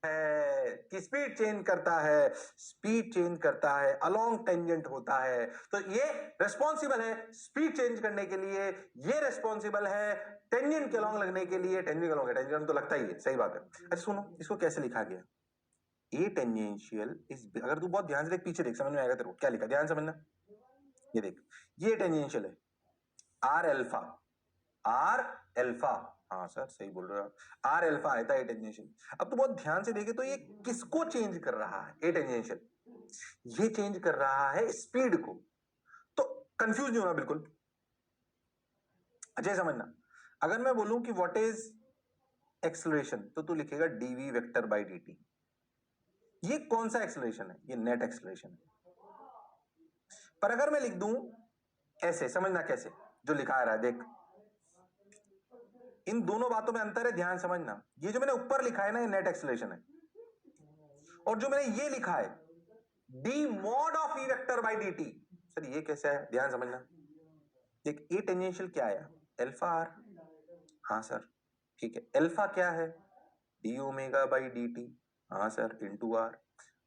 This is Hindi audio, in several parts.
है कि स्पीड चेंज करता है, स्पीड चेंज करता है, अलोंग टेंजेंट होता है। तो ये रेस्पॉन्सिबल है स्पीड चेंज करने के लिए, ये रेस्पॉन्सिबल है टेंजेंट के अलोंग लगने के लिए। टेंजेंट के अलोंग, टेंजेंट तो लगता ही है, सही बात है। अच्छा सुनो, इसको कैसे लिखा गया? ए टेंजेंशियल इज, अगर तू बहुत ध्यान से देख, पीछे देख, समझ में आएगा तेरे को क्या लिखा, ध्यान समझना। ये देख, ये टेंजेंशियल है आर एल्फा, आर एल्फा, हाँ सर सही बोल रहे हो आप, आर एल्फा आया था ए टेंजेंशियल। अब तो बहुत ध्यान से देखे तो ये किसको चेंज कर रहा है? ए टेंजेंशियल ये चेंज कर रहा है स्पीड को। तो कंफ्यूज नहीं होना बिल्कुल, अच्छे समझना। अगर मैं बोलूं कि व्हाट इज एक्सेलरेशन, तो तू लिखेगा डीवी वेक्टर बाई डी। ये कौन सा एक्सेलरेशन है? ये नेट एक्सेलरेशन है। पर अगर मैं लिख दूं ऐसे, समझना कैसे, जो लिखा आ रहा है देख, इन दोनों बातों में अंतर है, ध्यान समझना। ये जो मैंने ऊपर लिखा है ना, ये नेट एक्सेलरेशन है, और जो मैंने ये लिखा है D mod of E vector by D T, sir ये कैसा है, ध्यान समझना। देख, ए टेंजेंशियल क्या आया? एल्फा आर, हाँ सर ठीक है। एल्फा क्या है? D omega by D T, हाँ सर, इंटू आर।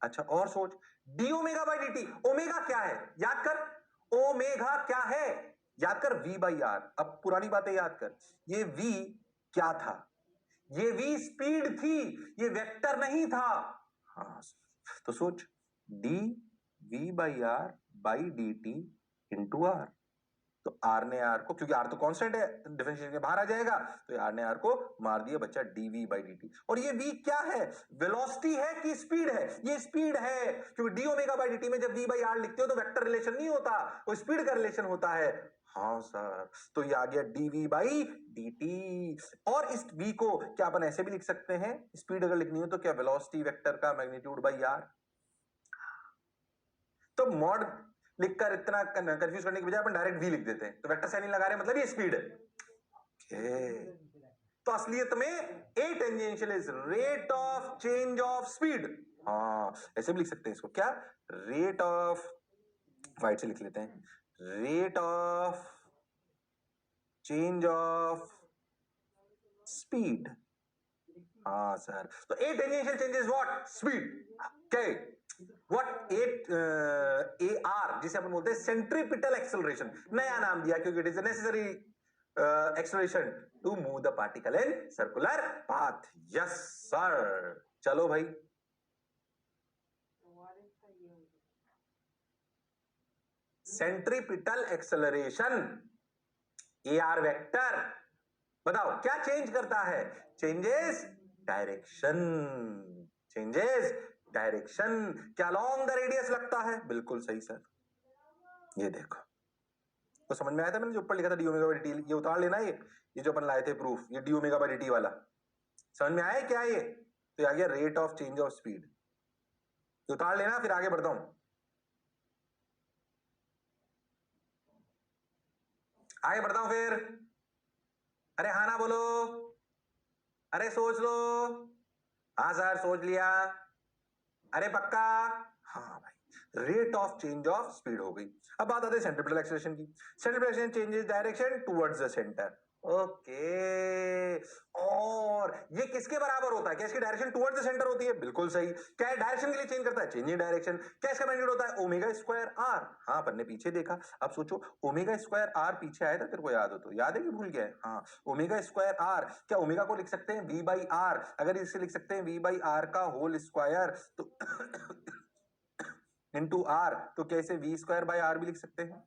अच्छा और सोच, D omega by D T, omega क्या है याद कर, ओमेगा क्या है याद कर, वी बाई आर। अब पुरानी बातें याद कर, ये वी क्या था? ये वी स्पीड थी, ये वेक्टर नहीं था। हाँ तो सोच, d v by r by D t into r. तो आर ने आर को, क्योंकि आर तो कांस्टेंट है, डिफरेंशिएशन के बाहर आ जाएगा, तो आर ने आर को मार दिया बच्चा डीवी बाई डी टी। और ये वी क्या है? वेलोसिटी है कि स्पीड है? ये स्पीड है, क्योंकि D omega by D T में जब वी बाई आर लिखते हो तो वेक्टर रिलेशन नहीं होता, वो स्पीड का रिलेशन होता है। हाँ सर, तो ये आ गया डीवी बाई डी टी। और इस वी को क्या अपन ऐसे भी लिख सकते हैं, स्पीड अगर लिखनी हो तो क्या, वेलोसिटी वेक्टर का मैग्नीट्यूड बाई आर। तो मॉड लिखकर इतना कंफ्यूज करने की बजाय अपन डायरेक्ट वी लिख देते हैं, तो वेक्टर साइन लगा रहे हैं, मतलब ये स्पीड है। तो असलियत में ए tangential is rate of change of speed. हाँ ऐसे भी लिख सकते हैं इसको, क्या, रेट ऑफ, वाइट से लिख लेते हैं, rate of change of speed. हाँ सर, तो ए tangential changes what, speed. Okay, what A R, जिसे अपन बोलते हैं सेंट्रीपिटल एक्सेलरेशन, नया नाम दिया क्योंकि it is a necessary acceleration to move the particle in circular path. Yes sir, चलो भाई, centripetal acceleration a r vector, बताओ क्या चेंज करता है? Changes direction, changes direction. क्या लॉन्ग द रेडियस लगता है? बिल्कुल सही सर, ये देखो, तो समझ में आया था मैंने जो ऊपर लिखा था D omega by D T, ये उतार लेना, ये जो अपन लाए थे प्रूफ, ये D omega by D T वाला, समझ में आया क्या ये? तो ये आ गया rate of change of speed, उतार लेना, फिर आगे बढ़ता हूं, आगे बढ़ता हूं फिर। अरे हाँ ना बोलो, अरे सोच लो, हाँ सर सोच लिया, अरे पक्का, हाँ भाई, rate of change of speed हो गई। अब बात आती है सेंट्रीपिटल एक्सेलरेशन की। Centripetal acceleration changes direction towards the centre. Okay, और ये किसके बराबर होता है? क्या इसकी डायरेक्शन टुवर्ड्स द सेंटर होती है? बिल्कुल सही। क्या है डायरेक्शन के लिए चेंज करता है? Changing direction. क्या इसका मैग्नीट्यूड होता है? Omega square r. हाँ अपन ने पीछे देखा, अब सोचो, ओमेगा स्क्वायर आर पीछे आया था, तेरे को याद हो तो, याद है कि भूल गया है? हाँ, ओमेगा स्क्वायर आर, क्या ओमेगा को लिख सकते हैं वी बाई आर? अगर इसे लिख सकते हैं वी बाई आर का होल स्क्वायर तो इंटू आर, तो कैसे वी स्क्वायर बाय आर भी लिख सकते हैं।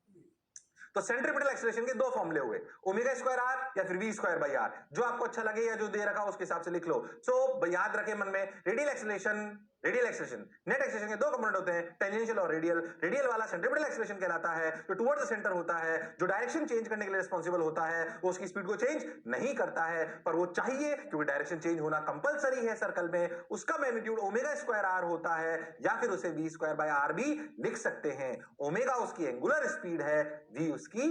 तो सेंट्रीपिटल एक्सेलरेशन के दो फॉर्मूले हुए, ओमेगा स्क्वायर आर या फिर वी स्क्वायर बाई आर, जो आपको अच्छा लगे या जो दे रखा उसके हिसाब से लिख लो। सो याद रखें मन में, radial acceleration, radial acceleration, net acceleration के दो कंपोनेंट होते हैं, टेंजेंशियल और रेडियल। रेडियल वाला सेंट्रीपिटल एक्सेलरेशन कहलाता है, जो टुवर्ड्स द सेंटर होता है, जो डायरेक्शन चेंज करने के लिए रिस्पांसिबल होता है, वो उसकी स्पीड को चेंज नहीं करता है, पर वो चाहिए क्योंकि डायरेक्शन चेंज होना कंपलसरी है सर्कल में, उसका मैग्नीट्यूड ओमेगा स्क्वायर आर होता है, या फिर उसे वी स्क्वायर बाय आर भी लिख सकते हैं। ओमेगा उसकी एंगुलर स्पीड है, वी उसकी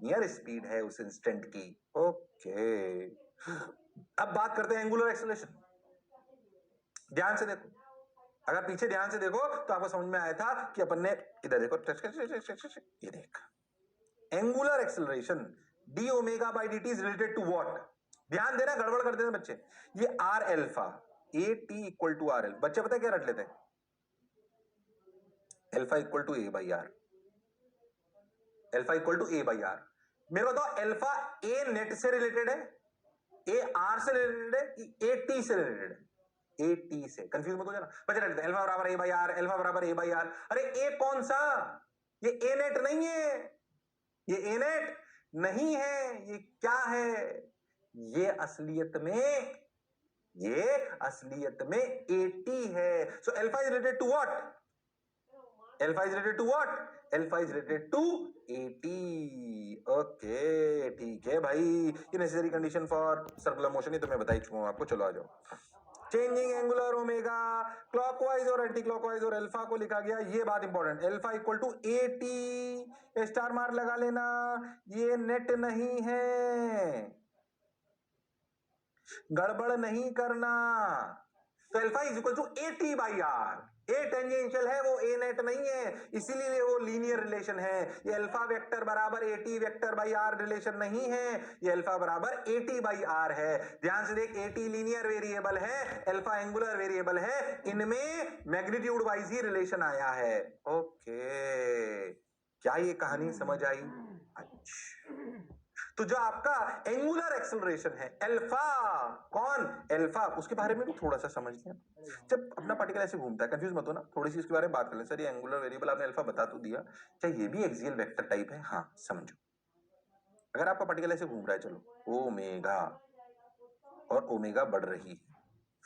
नियर स्पीड है उस इंस्टेंट की। ओके, अब बात करते हैं एंगुलर एक्सेलरेशन। ध्यान से देखो, अगर पीछे ध्यान से देखो तो आपको समझ में आया था कि अपन ने, इधर देखो, ये देख, angular acceleration d omega by D t is related to what? ध्यान देना, गड़बड़ कर देना बच्चे। ये r alpha, a t equal to r l. बच्चे पता है क्या रट लेते हैं? Alpha equal to a by r, alpha equal to a by r. मेरे को बताओ एल्फा ए नेट से रिलेटेड है, ए आर से रिलेटेड है कि ए टी से रिलेटेड है? ए टी से। कंफ्यूज मत हो जाना। बच्चे रट लेते हैं एल्फा बराबर ए बाई आर, एल्फा बराबर ए बाई आर। अरे ए कौन सा? ये ए नेट नहीं है, ये ए नेट नहीं है। ये क्या है? ये असलियत में, ये असलियत में एटी है। So alpha is related to what? Alpha is related to what? Alpha is related to AT. Okay ठीक है भाई, ये necessary condition for circular motion, ये तो मैं बता ही चुका हूं आपको। चलो आ जाओ। चेंजिंग एंगुलर ओमेगा क्लॉकवाइज और एंटी क्लॉकवाइज और अल्फा को लिखा गया, ये बात important. Alpha equal to a t, star mark लगा लेना, ये नेट नहीं है, गड़बड़ नहीं करना। तो alpha is equal to a t by r. A tangential है, वो ए नेट नहीं है, इसीलिए वो लीनियर रिलेशन है। ये अल्फा वेक्टर बराबर a t vector by r relation नहीं है, ये अल्फा बराबर ए टी बाई आर है। ध्यान से देख, ए टी लीनियर वेरिएबल है, अल्फा एंगुलर वेरिएबल है, इनमें मैग्नीट्यूड वाइज ही रिलेशन आया है। ओके, क्या ये कहानी समझ आई? अच्छा, तो जो आपका एंगुलर एक्सेलरेशन है अल्फा, कौन? अल्फा, उसके बारे में भी थोड़ा सा समझ लें। जब अपना पार्टिकल ऐसे घूमता है, कंफ्यूज मत हो ना, थोड़ी सी इसके बारे में बात कर लें। सर ये एंगुलर वेरिएबल आपने अल्फा बता तो दिया, क्या ये भी एक्सियल वेक्टर टाइप है? हाँ समझो, अगर आपका पार्टिकल ऐसे घूम रहा है, चलो ओमेगा, और ओमेगा बढ़ रही है,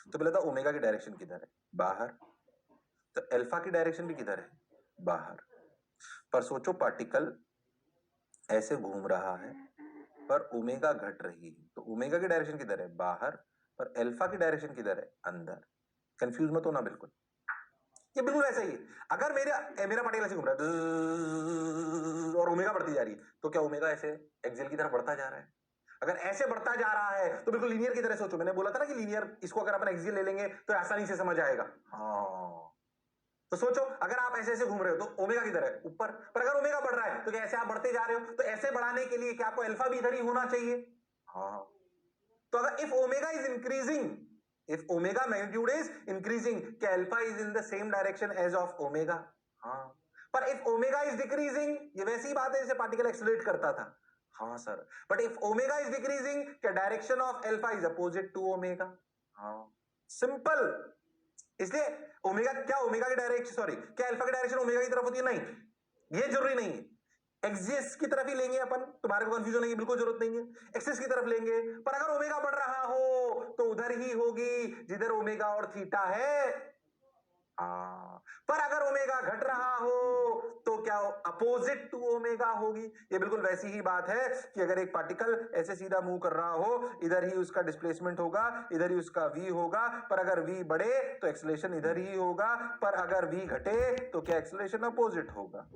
तो पहले तो ओमेगा की डायरेक्शन किधर है? बाहर। तो अल्फा की डायरेक्शन भी किधर है? बाहर। पर सोचो पार्टिकल ऐसे घूम रहा है पर ओमेगा घट रही है, तो ओमेगा की डायरेक्शन किधर है? बाहर। पर अल्फा की डायरेक्शन किधर है? अंदर। कंफ्यूज मत होना बिल्कुल, ये बिल्कुल ऐसा ही है। अगर मेरा पार्टिकल ऐसे घूम रहा है और ओमेगा बढ़ती जा रही है, तो क्या ओमेगा ऐसे एक्सियल की तरफ बढ़ता जा रहा है? अगर ऐसे बढ़ता जा रहा है तो बिल्कुल लीनियर की तरह सोचो। मैंने बोला था ना कि लीनियर, इसको अगर अपन एक्सियल ले लेंगे तो आसानी से समझ आएगा। हाँ, तो सोचो अगर आप ऐसे ऐसे घूम रहे हो तो ओमेगा किधर है? ऊपर। पर अगर ओमेगा बढ़ रहा है तो क्या ऐसे आप बढ़ते जा रहे हो? तो ऐसे बढ़ाने के लिए क्या आपको अल्फा भी इधर ही होना चाहिए? हाँ। तो अगर if omega is increasing, if omega magnitude is increasing, क्या alpha is in the same direction as of omega? हाँ। पर इफ ओमेगा इज डिक्रीजिंग, ये वैसी बात है जैसे पार्टिकल एक्सेलरेट करता था। हाँ sir, but if omega is decreasing, क्या direction of alpha is opposite to omega? हाँ, सिंपल। इसलिए ओमेगा, क्या ओमेगा की डायरेक्शन, सॉरी, क्या अल्फा की डायरेक्शन ओमेगा की तरफ होती है? नहीं, ये जरूरी नहीं है। एक्सिस की तरफ ही लेंगे अपन, तुम्हारे को कंफ्यूजन होने की बिल्कुल जरूरत नहीं है, एक्सिस की तरफ लेंगे। पर अगर ओमेगा बढ़ रहा हो तो उधर ही होगी जिधर ओमेगा और थीटा है। पर अगर ओमेगा घट रहा हो तो क्या अपोजिट टू ओमेगा होगी। ये बिल्कुल वैसी ही बात है कि अगर एक पार्टिकल ऐसे सीधा मूव कर रहा हो, इधर ही उसका डिस्प्लेसमेंट होगा, इधर ही उसका v होगा। पर अगर v बढ़े तो एक्सेलरेशन इधर ही होगा, पर अगर v घटे तो क्या एक्सेलरेशन अपोजिट होगा।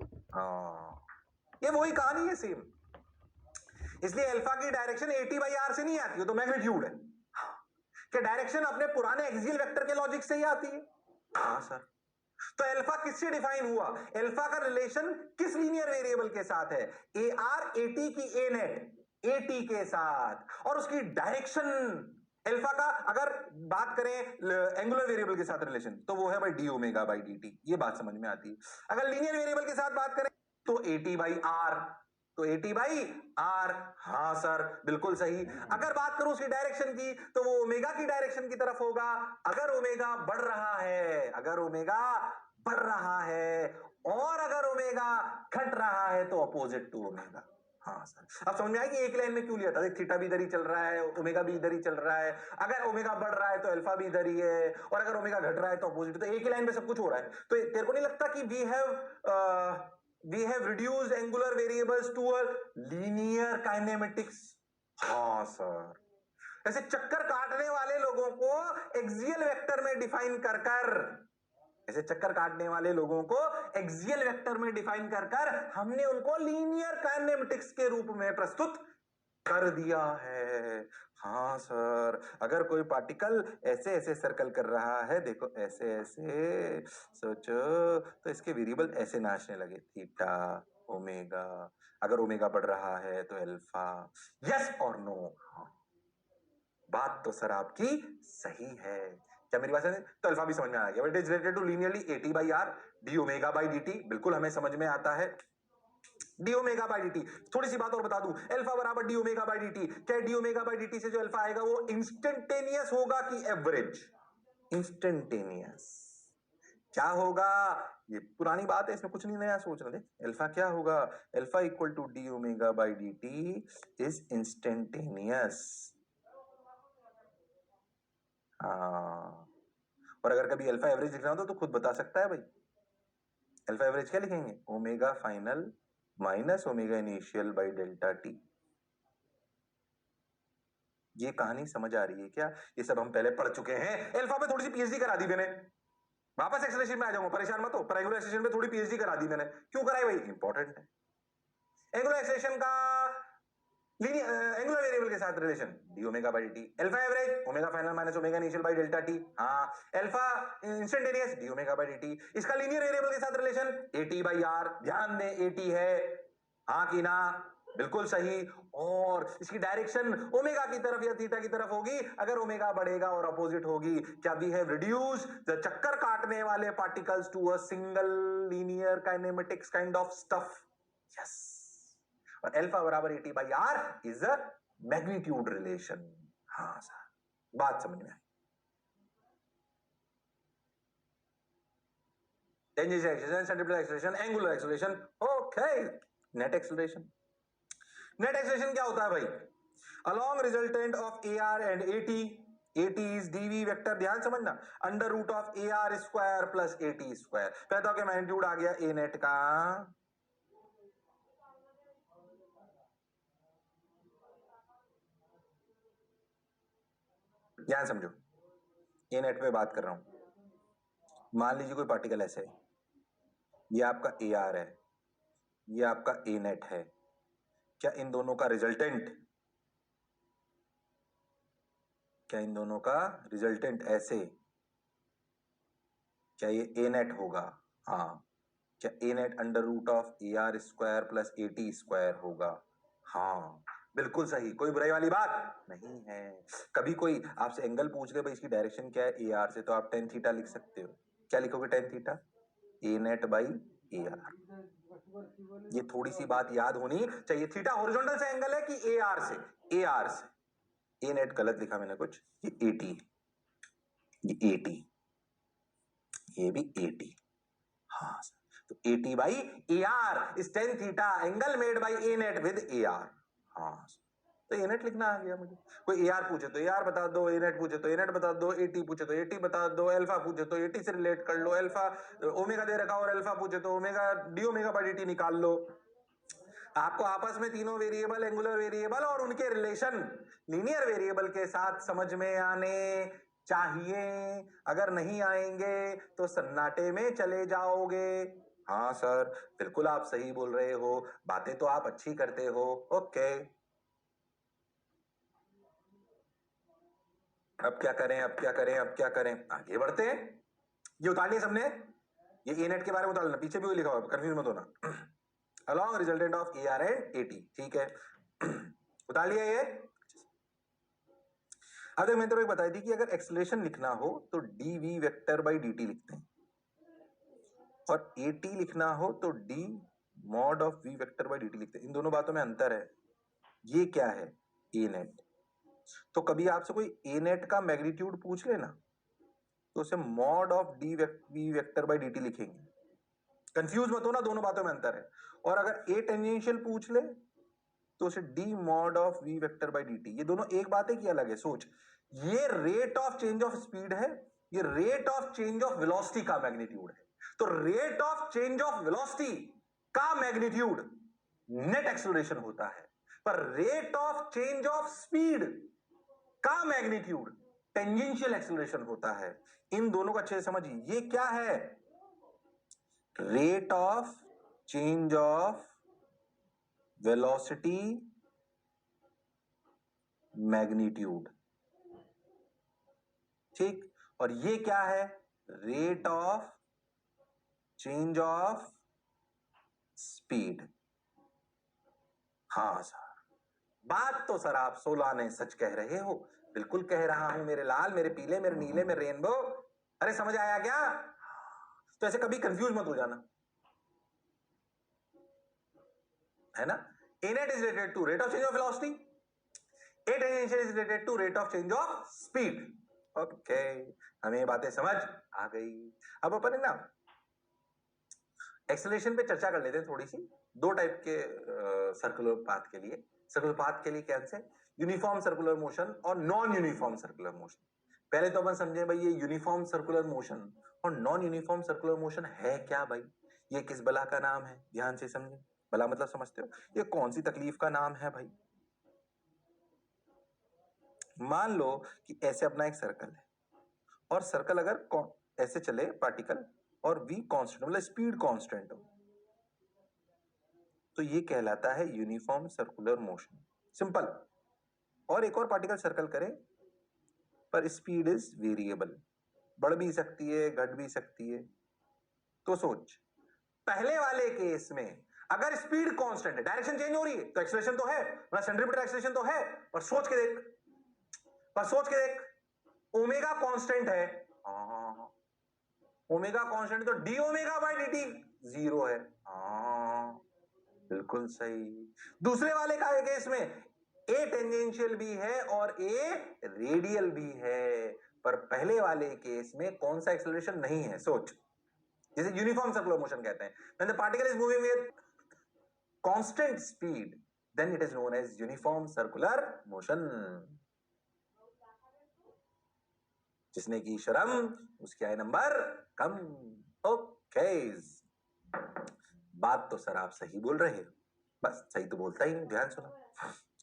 ये वही कहानी है सेम। इसलिए अल्फा की डायरेक्शन एटी बाई आर से नहीं आती है, तो मैग्नीट्यूड है। क्या डायरेक्शन अपने पुराने एक्सियल वेक्टर के लॉजिक से ही आती है? हाँ सर। तो अल्फा किससे डिफाइन हुआ? अल्फा का रिलेशन किस लीनियर वेरिएबल के साथ है? ए आर एटी की ए नेट एटी के साथ, और उसकी डायरेक्शन अल्फा का अगर बात करें एंगुलर वेरिएबल के साथ रिलेशन, तो वो है भाई D omega by D T. ये बात समझ में आती है। अगर लीनियर वेरिएबल के साथ बात करें तो एटी बाई आर, तो एटी बाई आर। हाँ सर बिल्कुल सही। अगर बात करूं उसकी डायरेक्शन की, तो वो ओमेगा की डायरेक्शन की तरफ होगा। अगर ओमेगा बढ़ रहा है, अगर ओमेगा बढ़ रहा है, और अगर ओमेगा घट रहा है तो अपोजिट टू ओमेगा। हाँ सर, अब समझ में आया कि एक लाइन में क्यों लिया था। देख, थीटा भी इधर ही चल रहा है, ओमेगा भी इधर ही चल रहा है। अगर ओमेगा बढ़ रहा है तो अल्फा भी इधर ही है, और अगर ओमेगा घट रहा है तो अपोजिट। तो एक ही लाइन में सब कुछ हो रहा है। तो तेरे को नहीं लगता कि we have reduced angular variables to a linear kinematics? हाँ सर, ऐसे चक्कर काटने वाले लोगों को एक्सियल वेक्टर में डिफाइन कर कर, ऐसे चक्कर काटने वाले लोगों को एक्सियल वेक्टर में डिफाइन कर कर हमने उनको लीनियर काइनेमेटिक्स के रूप में प्रस्तुत कर दिया है। हाँ सर, अगर कोई पार्टिकल ऐसे ऐसे सर्कल कर रहा है, देखो ऐसे ऐसे सोचो, तो इसके वेरिएबल ऐसे नाचने लगे, थीटा ओमेगा। अगर ओमेगा बढ़ रहा है तो अल्फा। यस और नो? बात तो सर आपकी सही है, क्या मेरी बात समझ? तो अल्फा भी समझ में आ गया। It is related to linearly AT by R D omega by D T, बिल्कुल हमें समझ में आता है। D omega by D T, थोड़ी सी बात और बता दूं, अल्फा बराबर D omega by D T. क्या D omega by D T से जो अल्फा आएगा वो इंस्टेंटेनियस होगा कि एवरेज? इंस्टेंटेनियस। क्या होगा? ये पुरानी बात है, इसमें कुछ नहीं नया सोच रहे थे। अल्फा क्या होगा? Alpha equal to d omega by D t is instantaneous. हाँ, और अगर कभी अल्फा एवरेज लिखना हो तो खुद बता सकता है भाई। अल्फा एवरेज क्या लिखेंगे? Omega final minus omega initial by delta T. ये कहानी समझ आ रही है क्या? ये सब हम पहले पढ़ चुके हैं। अल्फा पे थोड़ी सी पीएचडी करा दी मैंने, वापस एक्सेलरेशन में आ जाऊंगा, परेशान मत हो। पर एंगुलर एक्सेलरेशन में थोड़ी पीएचडी करा दी मैंने। क्यों कराई भाई? इंपॉर्टेंट है। एंगुलर एक्सेलरेशन का एंगुलर वेरिएबल के साथ relation D omega by D T. Alpha average omega final minus omega initial by delta T. हाँ, alpha instantaneous D omega by D T. इसका लीनियर वेरिएबल के साथ रिलेशन AT बाई R। ध्यान दें AT है, हाँ कि ना? बिल्कुल सही। और इसकी डायरेक्शन ओमेगा की तरफ या थीटा की तरफ होगी अगर ओमेगा बढ़ेगा और अपोजिट होगी। क्या वी हैव रिड्यूस द चक्कर काटने वाले particles to a single linear kinematics kind of stuff. Yes. और अल्फा बराबर AT by R is a magnitude relation. हाँ सर, बात समझ में आई। Tangential acceleration, centripetal acceleration, angular acceleration, okay. Net acceleration, net acceleration क्या होता है भाई? Along resultant of AR and AT, AT is dv vector, ध्यान समझना, under root of AR square plus AT square. कहता हूं कि मैग्नीट्यूड आ गया A नेट का, ध्यान समझो, A नेट पे बात कर रहा हूं। मान लीजिए कोई पार्टिकल ऐसे है, ये आपका AR है, ये आपका A नेट है। क्या इन दोनों का रिजल्टेंट, क्या इन दोनों का रिजल्टेंट ऐसे, क्या ये A नेट होगा? हाँ। क्या A net under root of AR square plus AT square होगा? हाँ, बिल्कुल सही, कोई बुराई वाली बात नहीं है। कभी कोई आपसे एंगल पूछ ले भाई इसकी डायरेक्शन क्या है AR से, तो आप टेन थीटा लिख सकते हो। क्या लिखोगे? Tan theta A net by AR। ये थोड़ी सी बात याद होनी चाहिए। थीटा हॉरिजॉन्टल से एंगल है कि AR से? AR से। A नेट गलत लिखा मैंने कुछ, ये AT, ये AT, ये भी AT। हाँ, तो AT by AR is tan theta, angle made by A net with AR। हाँ, तो A नेट लिखना आ गया मुझे। कोई AR पूछे तो AR बता दो, A नेट पूछे तो A नेट बता दो, AT पूछे तो AT बता दो, अल्फा पूछे तो AT से रिलेट कर लो, अल्फा ओमेगा दे रखा और अल्फा पूछे तो omega D omega by dt निकाल लो। आपको आपस में तीनों वेरिएबल, एंगुलर वेरिएबल और उनके रिलेशन लीनियर वेरिएबल के साथ समझ में आने चाहिए। अगर नहीं आएंगे तो सन्नाटे में चले जाओगे। हाँ सर, बिल्कुल आप सही बोल रहे हो, बातें तो आप अच्छी करते हो। ओके, अब क्या करें, अब क्या करें, अब क्या करें? आगे बढ़ते हैं। ये उतार लिया सबने, ये ए नेट के बारे में उतार लेना, पीछे भी वही लिखा हुआ, कंफ्यूज मत होना। Along resultant of AR and AT, ठीक है। उतार लिया ये। अब तक मैंने तो एक बताई थी कि अगर एक्सेलरेशन लिखना हो तो dv वेक्टर बाई dt लिखते हैं, और AT लिखना हो तो d mod of v vector by dt लिखते हैं। इन दोनों बातों में अंतर है। ये क्या है? A net. तो कभी आपसे कोई A नेट का मैग्नीट्यूड पूछ लेना तो उसे mod of v vector by dt लिखेंगे। कंफ्यूज मत होना, दोनों बातों में अंतर है। और अगर A टेंजेंशियल पूछ ले तो उसे d mod of v vector by dt। ये दोनों एक बात है कि अलग है? सोच, ये rate of change of speed है, ये rate of change of velocity का मैग्नीट्यूड है। तो rate of change of velocity का मैग्नीट्यूड नेट एक्सेलरेशन होता है, पर rate of change of speed का मैग्नीट्यूड टेंजेंशियल एक्सेलरेशन होता है। इन दोनों को अच्छे से समझिए। ये क्या है? Rate of change of velocity magnitude, ठीक। और ये क्या है? Rate of change of speed. हाँ सर, बात तो सर आप 16 ने सच कह रहे हो, बिल्कुल कह रहा हूं मेरे लाल, मेरे पीले, मेरे नीले, मेरे रेनबो। अरे समझ आया क्या? तो ऐसे कभी कंफ्यूज मत हो जाना, है ना? A net is related to rate of change of velocity. A tangential is related to rate of change of speed. Okay, हमें ये बातें समझ आ गई। अब अपन है ना एक्सेलरेशन पे चर्चा कर लेते हैं थोड़ी सी। दो टाइप के सर्कुलर पाथ के लिए। सर्कुलर पाथ के लिए कैसे? यूनिफॉर्म सर्कुलर मोशन और नॉन यूनिफॉर्म सर्कुलर मोशन। पहले तो अपन समझे भाई ये यूनिफॉर्म सर्कुलर मोशन और नॉन यूनिफॉर्म सर्कुलर मोशन है क्या भाई? ये किस बला का नाम है? ध्यान से समझे। बला मतलब समझते हो? ये कौन सी तकलीफ का नाम है भाई? मान लो कि ऐसे अपना एक सर्कल है और सर्कल अगर ऐसे चले पार्टिकल और v कांस्टेंट मतलब स्पीड कांस्टेंट हो तो ये कहलाता है यूनिफॉर्म सर्कुलर मोशन। सिंपल। और एक और पार्टिकल सर्कल करे पर स्पीड इज वेरिएबल, बढ़ भी सकती है घट भी सकती है। तो सोच, पहले वाले केस में अगर स्पीड कांस्टेंट है, डायरेक्शन चेंज हो रही है तो एक्सेलरेशन तो है, मतलब सेंट्रीपिटल एक्सेलरेशन तो है, पर सोच के देख, ओमेगा कांस्टेंट है। ओमेगा कांस्टेंट तो D omega by D T zero है। बिल्कुल सही। दूसरे वाले का केस में ए टेंजेंशियल भी है और ए रेडियल भी है, पर पहले वाले केस में कौन सा एक्सेलरेशन नहीं है? सोच, जिसे यूनिफॉर्म सर्कुलर मोशन कहते हैं। When the particle is moving with constant speed then it is known as uniform circular motion. जिसने की शर्म उसके आए नंबर कम। ओके, बात तो सर आप सही बोल रहे हो, बस सही तो बोलता ही नहीं, ध्यान सुनो।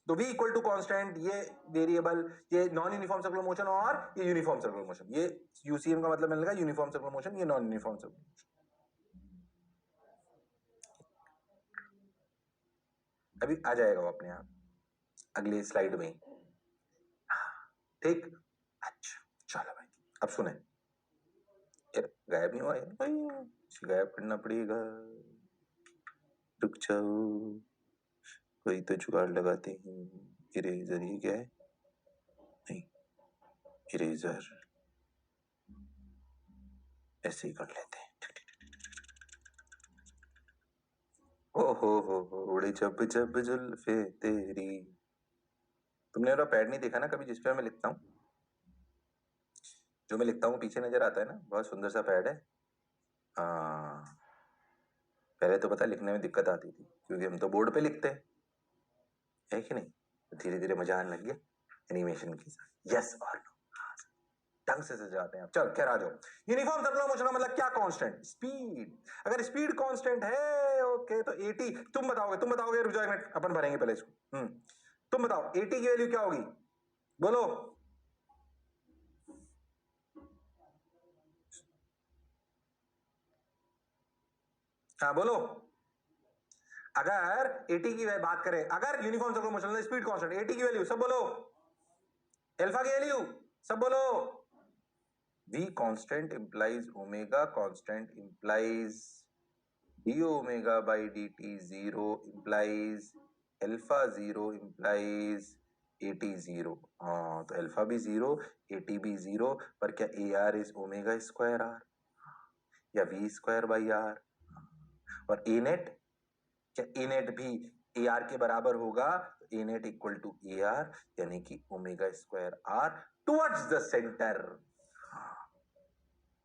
तो v इक्वल टू कॉन्स्टेंट, ये वेरिएबल, ये नॉन यूनिफॉर्म सर्कुलर मोशन और ये यूनिफॉर्म सर्कुलर मोशन। ये यूसीएम का मतलब मिलेगा यूनिफॉर्म सर्कुलर मोशन, ये नॉन यूनिफॉर्म सर्कुलर मोशन। अभी आ जाएगा वो अपने आप अगली स्लाइड में। ठीक, अच्छा चलो भाई अब सुने। यार गायब नहीं हुआ है भाई, गायब करना पड़ेगा। रुक जाओ, कोई तो जुगाड़ लगाते हैं। इरेजर, ये क्या है? नहीं, इरेजर ऐसे ही कर लेते हैं। हो उड़े जब जब जुल्फे तेरी। तुमने मेरा पैड नहीं देखा ना कभी जिस पे मैं लिखता हूँ? जो मैं लिखता हूँ पीछे नजर आता है ना, बहुत सुंदर सा पैड है। पहले तो पता लिखने में दिक्कत आती थी क्योंकि हम तो बोर्ड पे लिखते हैं, है कि नहीं? धीरे धीरे मजा आने लग गया एनिमेशन के साथ। यस और नो, ढंग से सजाते हैं आप। चल खैर आ जाओ। यूनिफॉर्म सर्कुलर मोशन का मतलब क्या? Constant speed. अगर स्पीड कांस्टेंट है ओके तो एटी, तुम बताओगे। रुक जाओ एक मिनट, अपन भरेंगे पहले इसको। तुम बताओ एटी की वैल्यू क्या होगी? बोलो। हाँ बोलो। अगर एटी की बात करें, अगर uniform circular motion speed constant, eighty की वैल्यू सब बोलो, अल्फा की वैल्यू सब बोलो। v constant implies omega constant implies d omega by dt 0 implies alpha 0 implies at 0। हाँ तो अल्फा भी 0 at भी 0, पर क्या a r is omega square r या वी स्क्वायर बाई आर? और ए नेट, क्या ए नेट भी ए आर के बराबर होगा? तो A net equal to A R यानी कि omega square R towards the centre.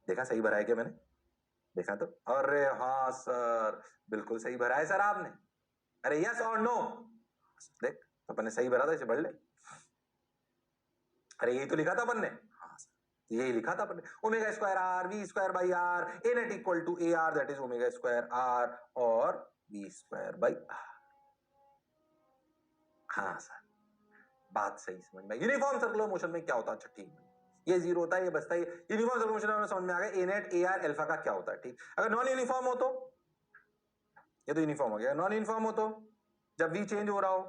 देखा सही भरा है क्या मैंने? देखा तो? अरे हाँ सर, बिल्कुल सही भरा है सर आपने। अरे यस और नो, देख अपन ने सही भरा था, इसे पढ़ ले। अरे यही तो लिखा था अपन ने। हाँ सर, यही लिखा था अपन ने, omega square r v square by r a net equal to A r, that is omega square r और वी स्क्वायर बाई आर। हाँ सर, बात सही समझ में। यूनिफॉर्म सर्कुलर मोशन में क्या होता है? अच्छा ठीक, ये जीरो होता है, ये बचता है। यूनिफॉर्म सर्कुलर मोशन में समझ में आ गया ए नेट ए आर अल्फा का क्या होता है। ठीक, अगर नॉन यूनिफॉर्म हो तो, ये तो यूनिफॉर्म हो गया। नॉन यूनिफॉर्म हो तो जब v चेंज हो रहा हो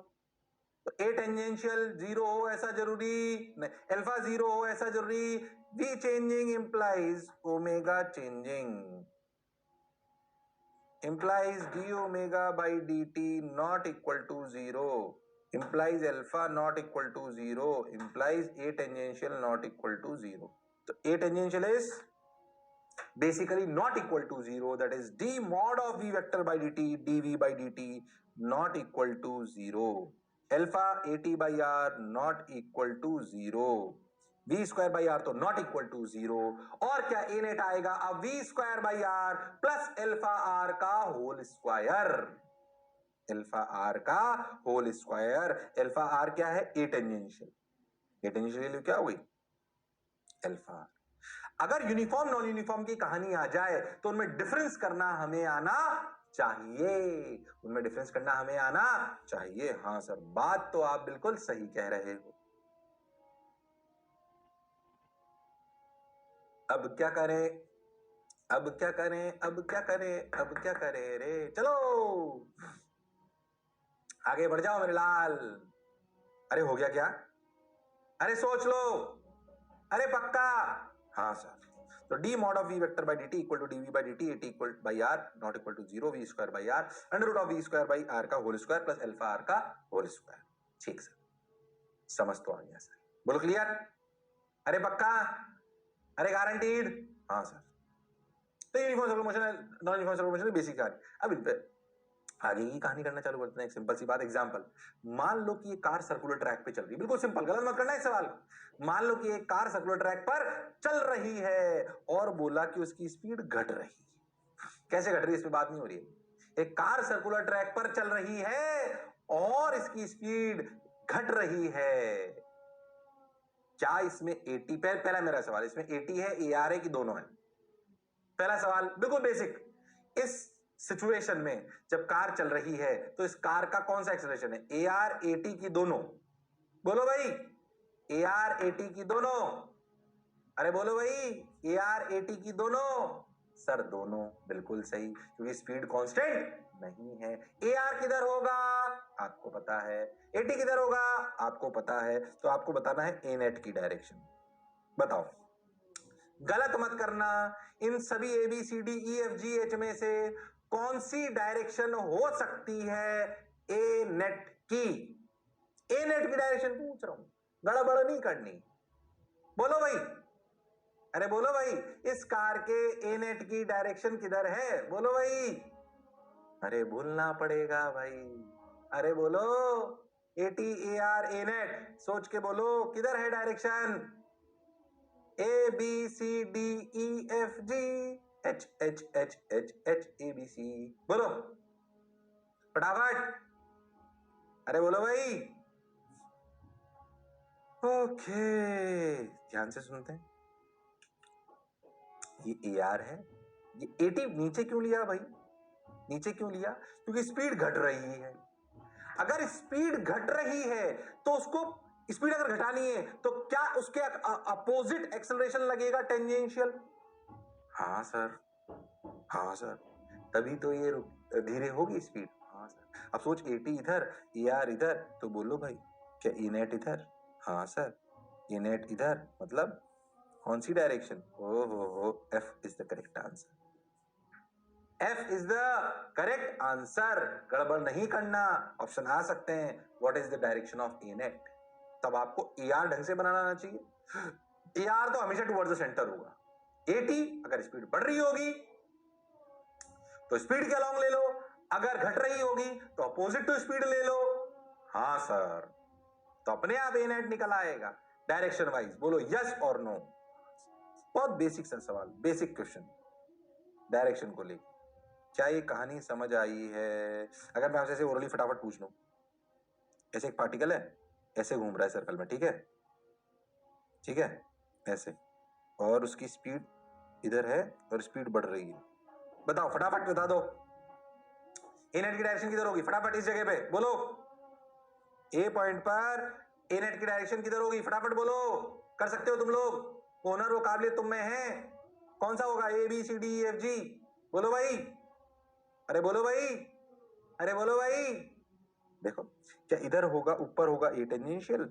तो ए टेंजेंशियल जीरो हो ऐसा जरूरी नहीं, अल्फा जीरो हो ऐसा जरूरी। v changing implies omega changing, implies d omega by dt not equal to 0। implies alpha not equal to 0 implies A tangential not equal to 0. So A tangential is basically not equal to 0, that is d mod of v vector by dt dv by dt not equal to 0. Alpha at by r not equal to 0. v square by r तो नॉट इक्वल टू 0 और क्या ए नेट आएगा अब v square by r plus alpha r का होल स्क्वायर. एल्फा आर का होल स्क्वायर. एल्फा आर क्या है? A tangential. A tangential value क्या हो गई? Alpha r. अगर यूनिफॉर्म नॉन यूनिफॉर्म की कहानी आ जाए तो उनमें डिफरेंस करना हमें आना चाहिए. उनमें डिफरेंस करना हमें आना चाहिए. हाँ सर, बात तो आप बिल्कुल सही कह रहे हो. अब क्या करें? अब क्या करें? अब क्या करें? अब क्या करें रे? चलो आगे बढ़ जाओ मेरे लाल. अरे हो गया क्या? अरे सोच लो. अरे पक्का? हाँ सर. तो d mod of v vector by dt equal to dv by dt at equal by r not equal to 0 v square by r under root of v square by r का whole square plus alpha r का होल स्क्वायर. ठीक सर, समझ तो आ गया सर. बोलो क्लियर? अरे पक्का? अरे गारंटीड? हाँ सर. तो यूनिफॉर्म सर्कुलर मोशन है, non uniform circular motion basic कहानी. अब इन पे आगे की कहानी करना चालू करते हैं. एक सिंपल सी बात, एग्जांपल. मान लो कि ये कार सर्कुलर ट्रैक पे चल रही है. बिल्कुल सिंपल, गलत मत करना इस सवाल. मान लो कि एक कार सर्कुलर ट्रैक पर चल रही है और बोला कि उसकी स्पीड घट रही है. कैसे घट रही है इसमें बात नहीं हो रही है. एक कार सर्कुलर ट्रैक पर चल रही है और इसकी स्पीड घट रही है. क्या इसमें 80 पे? पहला मेरा सवाल, इसमें 80 है, AR है कि दोनों है? पहला सवाल बिल्कुल बेसिक. इस सिचुएशन में जब कार चल रही है तो इस कार का कौन सा एक्सेलरेशन है? AR AT की दोनों? बोलो भाई. AR AT की दोनों? अरे बोलो भाई. AR AT की दोनों? सर दोनों. बिल्कुल सही, क्योंकि स्पीड कांस्टेंट नहीं है. AR किधर होगा आपको पता है, AT किधर होगा आपको पता है. तो आपको बताना है A नेट की डायरेक्शन. बताओ, गलत मत करना. इन सभी A B C D E F G H में से कौन सी डायरेक्शन हो सकती है ए नेट की? ए नेट की डायरेक्शन पूछ रहा हूं, गड़बड़ नहीं करनी. बोलो भाई. अरे बोलो भाई, इस कार के ए नेट की डायरेक्शन किधर है? बोलो भाई. अरे भूलना पड़ेगा भाई. अरे बोलो. ATAR ए नेट सोच के बोलो, किधर है direction? A B C D E F G H H H H H A B C. बोलो फटाफट. अरे बोलो भाई. ओके, ध्यान से सुनते हैं. ये AR है, ये AT नीचे क्यों लिया भाई? नीचे क्यों लिया? क्योंकि स्पीड घट रही है. अगर स्पीड घट रही है तो उसको स्पीड अगर घटानी है तो क्या उसके अपोजिट एक्सेलरेशन लगेगा? टेंजेंशियल. हाँ सर. हाँ सर, तभी तो ये धीरे होगी स्पीड. हाँ सर. अब सोच, AT इधर, AR इधर, तो बोलो भाई क्या E नेट इधर? हाँ सर. E नेट इधर, मतलब कौन सी डायरेक्शन? हो F is the correct answer. F is the correct answer. गड़बड़ नहीं करना. ऑप्शन आ सकते हैं, what is the direction of A net. तब आपको AR ढंग से बनाना आना चाहिए. AR तो हमेशा टुवर्ड्स द सेंटर होगा. AT अगर स्पीड बढ़ रही होगी तो स्पीड के अलोंग ले लो, अगर घट रही होगी तो अपोजिट टू स्पीड ले लो. हाँ सर, तो अपने आप ए नेट निकल आएगा डायरेक्शन वाइज. बोलो यस और नो. बहुत बेसिक सा सवाल, बेसिक क्वेश्चन डायरेक्शन को लेकर. क्या ये कहानी समझ आई है? अगर मैं आपसे ओरली फटाफट पूछ लूं, ऐसे एक पार्टिकल है, ऐसे घूम रहा है सर्कल में, ठीक है? ठीक है, ऐसे, और उसकी स्पीड इधर है और स्पीड बढ़ रही है. बताओ फटाफट बता दो, ए नेट की डायरेक्शन किधर होगी? फटाफट इस जगह पे बोलो. ए पॉइंट पर ए नेट की डायरेक्शन किधर होगी? फटाफट बोलो. कर सकते हो तुम लोग, ओनर वो काबिलियत तुम में है. कौन सा होगा? A B C D E F G. बोलो भाई. अरे बोलो भाई. अरे बोलो भाई. देखो, क्या इधर होगा, ऊपर होगा ए टेंजेंशियल,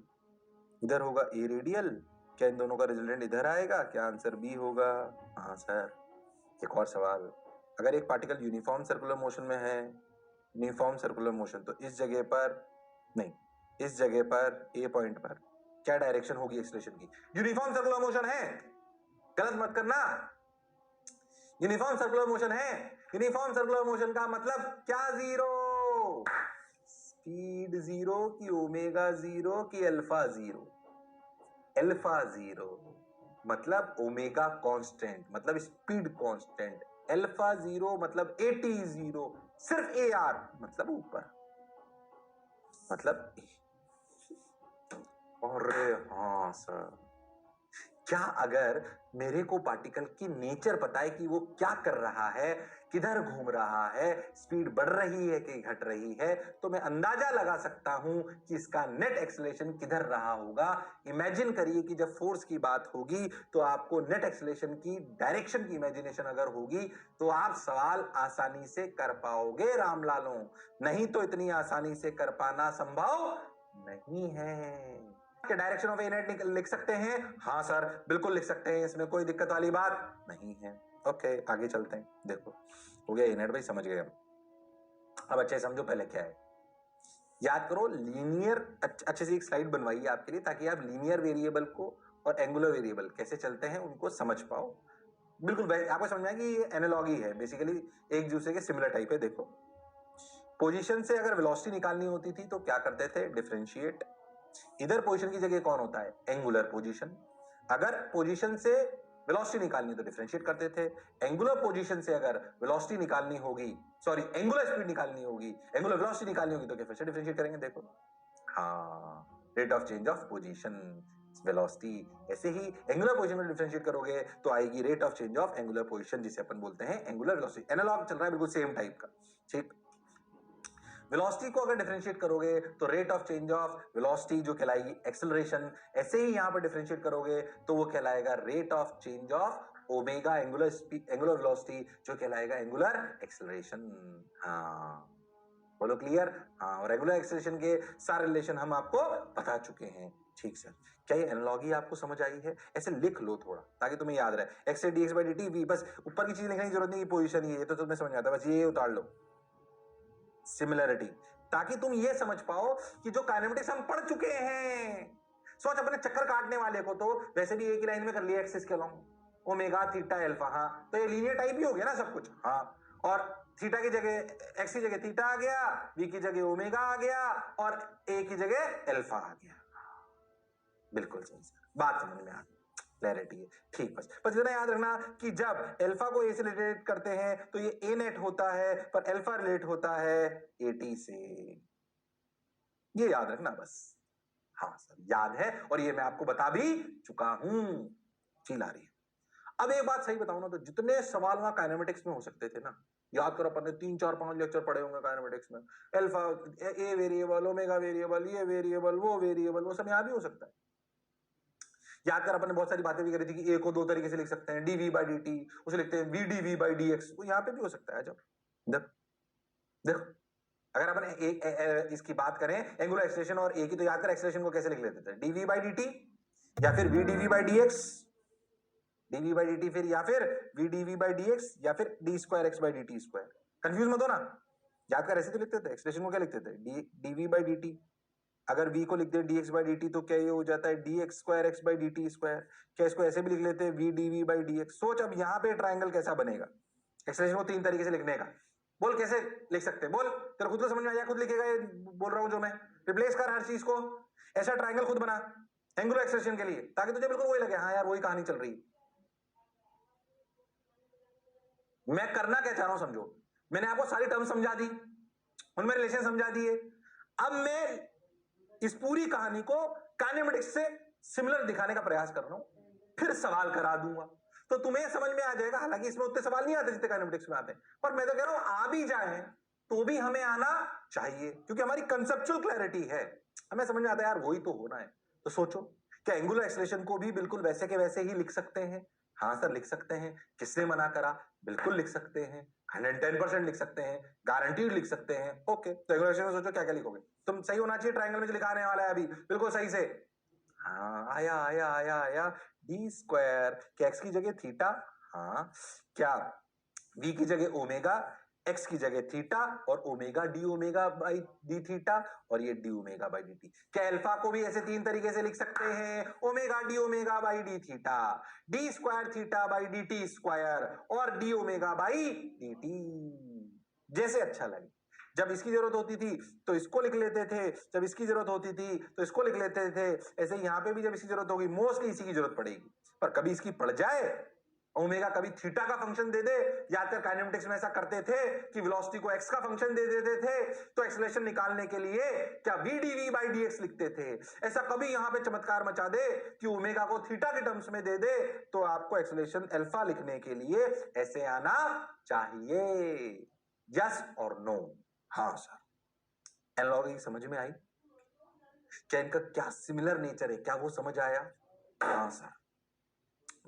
इधर होगा ए रेडियल. क्या इन दोनों का रिजल्टेंट इधर आएगा? क्या आंसर बी होगा? हाँ सर. एक और सवाल, अगर एक पार्टिकल यूनिफॉर्म सर्कुलर मोशन में है, यूनिफॉर्म सर्कुलर मोशन, तो इस जगह पर नहीं, इस जगह पर ए पॉइंट पर क्या डायरेक्शन होगी एक्सेलरेशन की? यूनिफॉर्म सर्कुलर मोशन है, गलत मत करना। यूनिफॉर्म सर्कुलर मोशन है। यूनिफॉर्म सर्कुलर मोशन का मतलब क्या? जीरो। स्पीड जीरो की ओमेगा जीरो की अल्फा जीरो? अल्फा जीरो मतलब ओमेगा कांस्टेंट, मतलब स्पीड कांस्टेंट। अल्फा जीरो मतलब एटी जीरो, सिर्फ ए आर मतलब ऊपर, मतलब अरे हाँ सर, क्या अगर मेरे को पार्टिकल की नेचर पता है कि वो क्या कर रहा है, किधर घूम रहा है, स्पीड बढ़ रही है कि घट रही है, तो मैं अंदाजा लगा सकता हूं कि इसका नेट एक्सेलरेशन किधर रहा होगा। इमेजिन करिए कि जब फोर्स की बात होगी तो आपको नेट एक्सेलरेशन की डायरेक्शन की इमेजिनेशन अगर होगी तो आप सवाल आसानी से कर पाओगे रामलालों, नहीं तो इतनी आसानी से कर पाना संभव नहीं है। के डायरेक्शन ऑफ ए नेट लिख सकते हैं? हाँ सर बिल्कुल लिख सकते हैं, इसमें कोई दिक्कत वाली बात नहीं है। ओके आगे चलते हैं। देखो हो गया ए नेट भाई, समझ गए हम। अब अच्छे समझो पहले क्या है, याद करो लीनियर, अच्छे से एक स्लाइड बनवाइए आपके लिए ताकि आप लीनियर वेरिएबल को और एंगुलर वेरिएबल कैसे चलते हैं उनको समझ पाओ। बिल्कुल आपको समझ में आया कि ये एनालॉगी है, बेसिकली एक दूसरे के सिमिलर टाइप है। देखो पोजीशन से अगर वेलोसिटी निकालनी होती थी तो क्या करते थे? डिफरेंशिएट। इधर पोजीशन की जगह कौन होता है? Angular position. अगर पोजीशन से वेलोसिटी निकालनी तो डिफरेंशिएट करते थे। एंगुलर पोजीशन से अगर वेलोसिटी निकालनी होगी, सॉरी एंगुलर स्पीड निकालनी होगी, एंगुलर वेलोसिटी निकालनी होगी तो क्या फिर से डिफरेंशिएट करेंगे? देखो हाँ, rate of change of position velocity. ऐसे ही एंगुलर पोजीशन में डिफरेंशिएट करोगे तो आएगी rate of change of angular position, जिसे अपन बोलते हैं एंगुलर वेलोसिटी। एनालॉग चल रहा है बिल्कुल सेम टाइप का, ठीक। वेलोसिटी को अगर डिफरेंशिएट करोगे तो rate of change of velocity जो कहलाएगी एक्सेलरेशन। ऐसे ही यहां पर डिफरेंशिएट करोगे तो वो कहलाएगा rate of change of omega angular speed, angular velocity जो कहलाएगा एंगुलर एक्सेलरेशन। हाँ बोलो क्लियर? हाँ, और रेगुलर एक्सेलरेशन के सारे रिलेशन हम आपको बता चुके हैं। ठीक सर, क्या ये एनालॉजी आपको समझ आई है? ऐसे लिख लो थोड़ा ताकि तुम्हें याद रहे। एक्स से D x by D T V, बस ऊपर की चीज लिखने की जरूरत नहीं, पोजीशन ये तो तुम्हें समझ आता है, बस ये उतार लो सिमिलरिटी, ताकि तुम ये समझ पाओ कि जो काइनेमेटिक्स हम पढ़ चुके हैं। सोच अपने चक्कर काटने वाले को तो वैसे भी एक ही लाइन में कर लिया एक्सिस के अलॉन्ग, ओमेगा थीटा अल्फा, हाँ तो ये लीनियर टाइप ही हो गया ना सब कुछ। हाँ, और थीटा की जगह एक्स की जगह थीटा आ गया, वी की जगह ओमेगा आ गया और ए की जगह अल्फा आ गया। बिल्कुल सही सर, बात समझ में आ गई, क्लैरिटी है। ठीक, बस इतना याद रखना कि जब अल्फा को ए से रिलेट करते हैं तो ये ए नेट होता है, पर अल्फा रिलेट होता है ए टी से। ये याद रखना बस। हाँ सर याद है, और ये मैं आपको बता भी चुका हूं। फील आ रही है? अब एक बात सही बताऊं ना, तो जितने सवाल वहां काइनेमेटिक्स में हो सकते थे ना, याद करो अपन ने 3 4 5 लेक्चर पढ़े होंगे काइनेमेटिक्स में। Alpha, a variable, omega variable, ये वेरिएबल, वो वेरिएबल, वो सब यहां भी हो सकता है। याद कर अपन ने बहुत सारी बातें भी करी थी कि ए को दो तरीके से लिख सकते हैं, डीवी बाई डी टी, उसे लिखते हैं v d v by d x, वो यहाँ पे भी हो सकता है। जब देखो देखो अगर अपन इसकी बात करें एंगुलर एक्सेलरेशन और ए की, तो याद कर एक्सेलरेशन को कैसे लिख लेते थे? डीवी बाई डी टी या फिर v d v by d x, d v by D t फिर, या फिर v d v by d x, या फिर d square x by D T square. Confuse मत हो ना, याद कर ऐसे तो लिखते थे। एक्सप्रेशन को क्या लिखते थे? D v by D t. अगर v को लिख दे dx बाई डी टी तो क्या ये हो जाता है dx square x by D T square. क्या इसको ऐसे भी लिख लेते हैं v dv बाई dx? सोच अब यहाँ पे ट्राइंगल कैसा बनेगा, एक्सप्रेशन को 3 तरीके से लिखने का। बोल कैसे लिख सकते हैं? बोल, तेरे खुद को समझ में आ जाए, खुद लिखेगा ये बोल रहा हूं जो मैं। रिप्लेस कर हर चीज को, ऐसा ट्राइंगल खुद बना एंगुलर एक्सप्रेशन के लिए, ताकि तुझे बिल्कुल वही लगे, हाँ यार वही कहानी चल रही। मैं करना क्या चाह रहा हूं समझो, मैंने आपको सारी टर्म समझा दी, उनमें रिलेशन समझा दिए। अब मैं इस पूरी कहानी को काइनेमेटिक्स से सिमिलर दिखाने का प्रयास कर रहा हूं, फिर सवाल करा दूंगा तो तुम्हें समझ में आ जाएगा। हालांकि इसमें उतने सवाल नहीं आते जितने काइनेमेटिक्स में आते हैं, पर मैं तो कह रहा हूं आ भी जाए तो भी हमें आना चाहिए, क्योंकि हमारी कंसेप्चुअल क्लैरिटी है, हमें समझ में आता है यार वही तो होना है। तो सोचो, क्या एंगुलर एक्सेलरेशन को भी बिल्कुल वैसे के वैसे ही लिख सकते हैं? हाँ सर लिख सकते हैं। किसने मना करा? बिल्कुल लिख सकते हैं, 110% लिख सकते हैं, गारंटीड लिख सकते हैं। ओके, तो एंगुलर एक्सेलरेशन में सोचो क्या क्या लिखोगे तुम? सही होना चाहिए ट्राइंगल में जो लिखाने वाला है अभी, बिल्कुल सही से। हाँ आया आया आया आया, डी स्क्वायर, क्या एक्स की जगह थीटा, हाँ क्या वी की जगह ओमेगा, एक्स की जगह थीटा और omega D omega by D theta और ये D omega by D T. क्या अल्फा को भी ऐसे तीन तरीके से लिख सकते हैं? Omega D omega by D theta, D square theta by D T square और D omega by D T, जैसे अच्छा लगे। जब इसकी जरूरत होती थी तो इसको लिख लेते थे, जब इसकी जरूरत होती थी तो इसको लिख लेते थे। ऐसे यहां पे भी जब इसकी जरूरत होगी मोस्टली इसी की जरूरत पड़ेगी, पर कभी इसकी पड़ जाए ओमेगा कभी थीटा का फंक्शन दे दे, या फिर काइनेमेटिक्स में ऐसा करते थे कि वेलोसिटी को एक्स का फंक्शन दे देते थे, तो एक्सेलरेशन निकालने के लिए क्या v d v by d x लिखते थे। ऐसा कभी यहां पे चमत्कार मचा दे कि ओमेगा को थीटा के टर्म्स में दे दे, तो आपको एक्सेलरेशन अल्फा लिखने के लिए ऐसे आना चाहिए। यस और नो? हाँ सर। एनालॉजी समझ में आई? क्या इनका क्या सिमिलर नेचर है, क्या वो समझ आया? हाँ सर,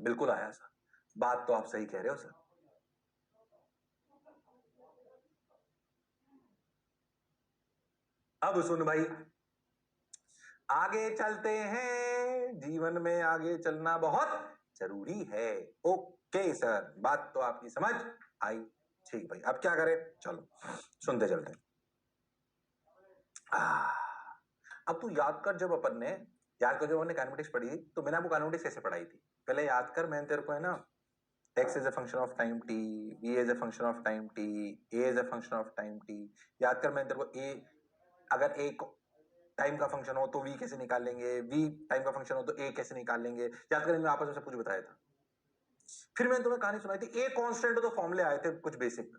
बिल्कुल आया सर। बात तो आप सही कह रहे हो सर। अब सुन भाई, आगे चलते हैं, जीवन में आगे चलना बहुत जरूरी है। ओके सर, बात तो आपकी समझ आई। ठीक भाई, अब क्या करें? चलो सुनते चलते हैं। अब तू याद कर, जब अपन ने काइनेमेटिक्स पढ़ी तो मैंने आपको काइनेमेटिक्स कैसे पढ़ाई थी, पहले याद कर। मैंने तेरे को है ना x is a function of time t, v is a function of time t, a is a function of time t, याद कर। मैंने तेरे को a, अगर a टाइम का फंक्शन हो तो v कैसे निकाल लेंगे, v टाइम का फंक्शन हो तो a कैसे निकाल लेंगे, याद कर। इनमें आपस में सब कुछ बताया था। फिर मैंने तुम्हें कहानी सुनाई थी, a कांस्टेंट तो फॉर्मूले आए थे कुछ बेसिक,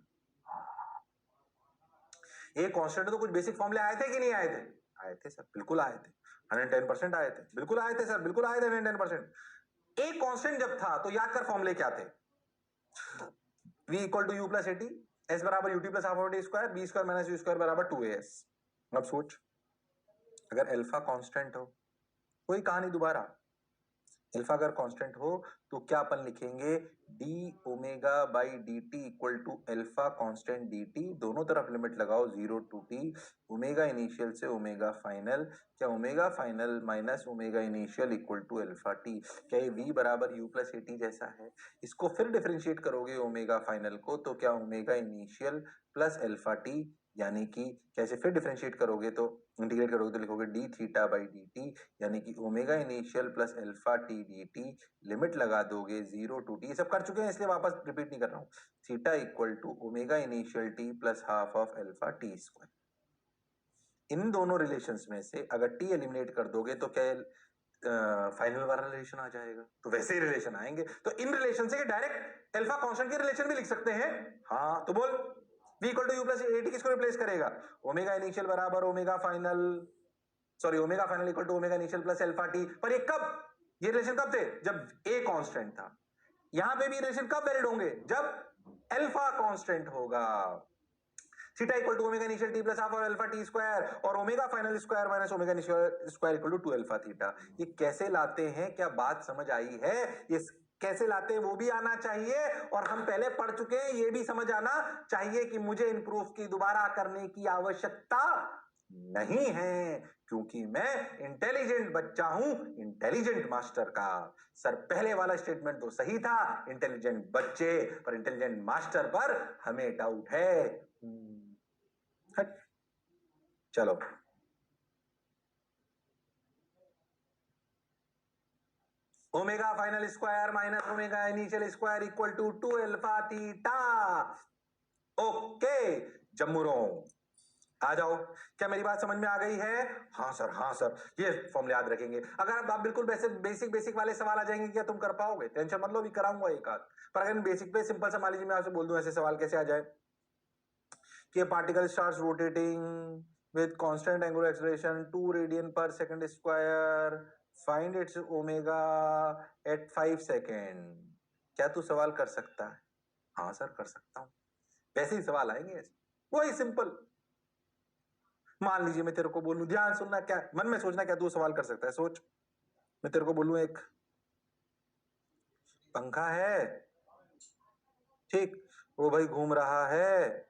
a कांस्टेंट तो कुछ बेसिक फॉर्मूले आए थे कि नहीं आए थे? आए थे सर, बिल्कुल आए थे। 110% आए थे, बिल्कुल आए थे सर, बिल्कुल आए थे 110%। a कांस्टेंट जब था तो याद कर फॉर्मूले क्या थे? v equal to you plus AT, S बराबर UT plus half T square, B square minus U square बराबर 2as। अब सोच, अगर अल्फा कांस्टेंट हो, कोई कहानी दोबारा, अल्फा अगर कांस्टेंट हो तो क्या अपन लिखेंगे? D omega by D t equal to alpha constant d t, दोनों तरफ लिमिट लगाओ 0 टू टी, ओमेगा इनिशियल से ओमेगा फाइनल। क्या omega final minus omega initial equal to alpha t? क्या ये v बराबर u प्लस ए टी जैसा है? इसको फिर डिफरेंशिएट करोगे ओमेगा फाइनल को, तो क्या omega initial plus alpha T, यानी कि कैसे फिर डिफरेंशिएट करोगे तो इंटीग्रेट करोगे तो लिखोगे D theta by D T, यानी कि omega initial plus alpha T D T, limit लगा दोगे 0 टू टी। ये सब कर चुके हैं इसलिए वापस रिपीट नहीं कर रहा हूं। Theta equal to omega initial T plus half of alpha T square. इन दोनों रिलेशंस में से अगर टी एलिमिनेट कर दोगे तो क्या फाइनल वाला रिलेशन आ जाएगा? तो वैसे ही रिलेशन आएंगे। तो इन रिलेशन से डायरेक्ट अल्फा कांस्टेंट के रिलेशन भी लिख सकते हैं। हाँ, तो बोल, v equal to you plus a t किसको रिप्लेस करेगा? ओमेगा इनिशियल बराबर omega final, sorry omega final equal to omega initial plus alpha t. पर ये कब, ये रिलेशन कब थे? जब a कांस्टेंट था। यहां पे भी रिलेशन कब वैलिड होंगे? जब अल्फा कांस्टेंट होगा। Theta equal to omega initial T plus half of alpha T square और omega final square minus omega initial square equal to 2 alpha theta. ये कैसे लाते हैं, क्या बात समझ आई है? ये कैसे लाते हैं वो भी आना चाहिए, और हम पहले पढ़ चुके हैं ये भी समझ आना चाहिए कि मुझे इन प्रूफ की दोबारा करने की आवश्यकता नहीं है, क्योंकि मैं इंटेलिजेंट बच्चा हूं, इंटेलिजेंट मास्टर का। सर पहले वाला स्टेटमेंट तो सही था, इंटेलिजेंट बच्चे पर इंटेलिजेंट मास्टर पर हमें डाउट है। हट, चलो omega final square minus omega initial square equal to 2 alpha theta. Okay जम्मूरो, आ जाओ। क्या मेरी बात समझ में आ गई है? हाँ सर, हाँ सर, ये फॉर्मूला याद रखेंगे। अगर आप बिल्कुल बेसिक वाले सवाल आ जाएंगे, क्या तुम कर पाओगे? टेंशन मत लो, भी कराऊंगा एक आध। पर अगर बेसिक पे सिंपल सा मान लीजिए मैं आपसे बोल दूं, ऐसे सवाल कैसे आ जाए कि particle starts rotating with constant angular acceleration 2 radian per second square, find its omega at 5 second. क्या तू सवाल कर सकता है? हाँ सर कर सकता हूं। वैसे ही सवाल आएंगे ऐसे, वही सिंपल। मान लीजिए मैं तेरे को बोलूं, ध्यान सुनना, क्या मन में सोचना क्या तू सवाल कर सकता है, सोच। मैं तेरे को बोलूं एक पंखा है, ठीक, वो भाई घूम रहा है,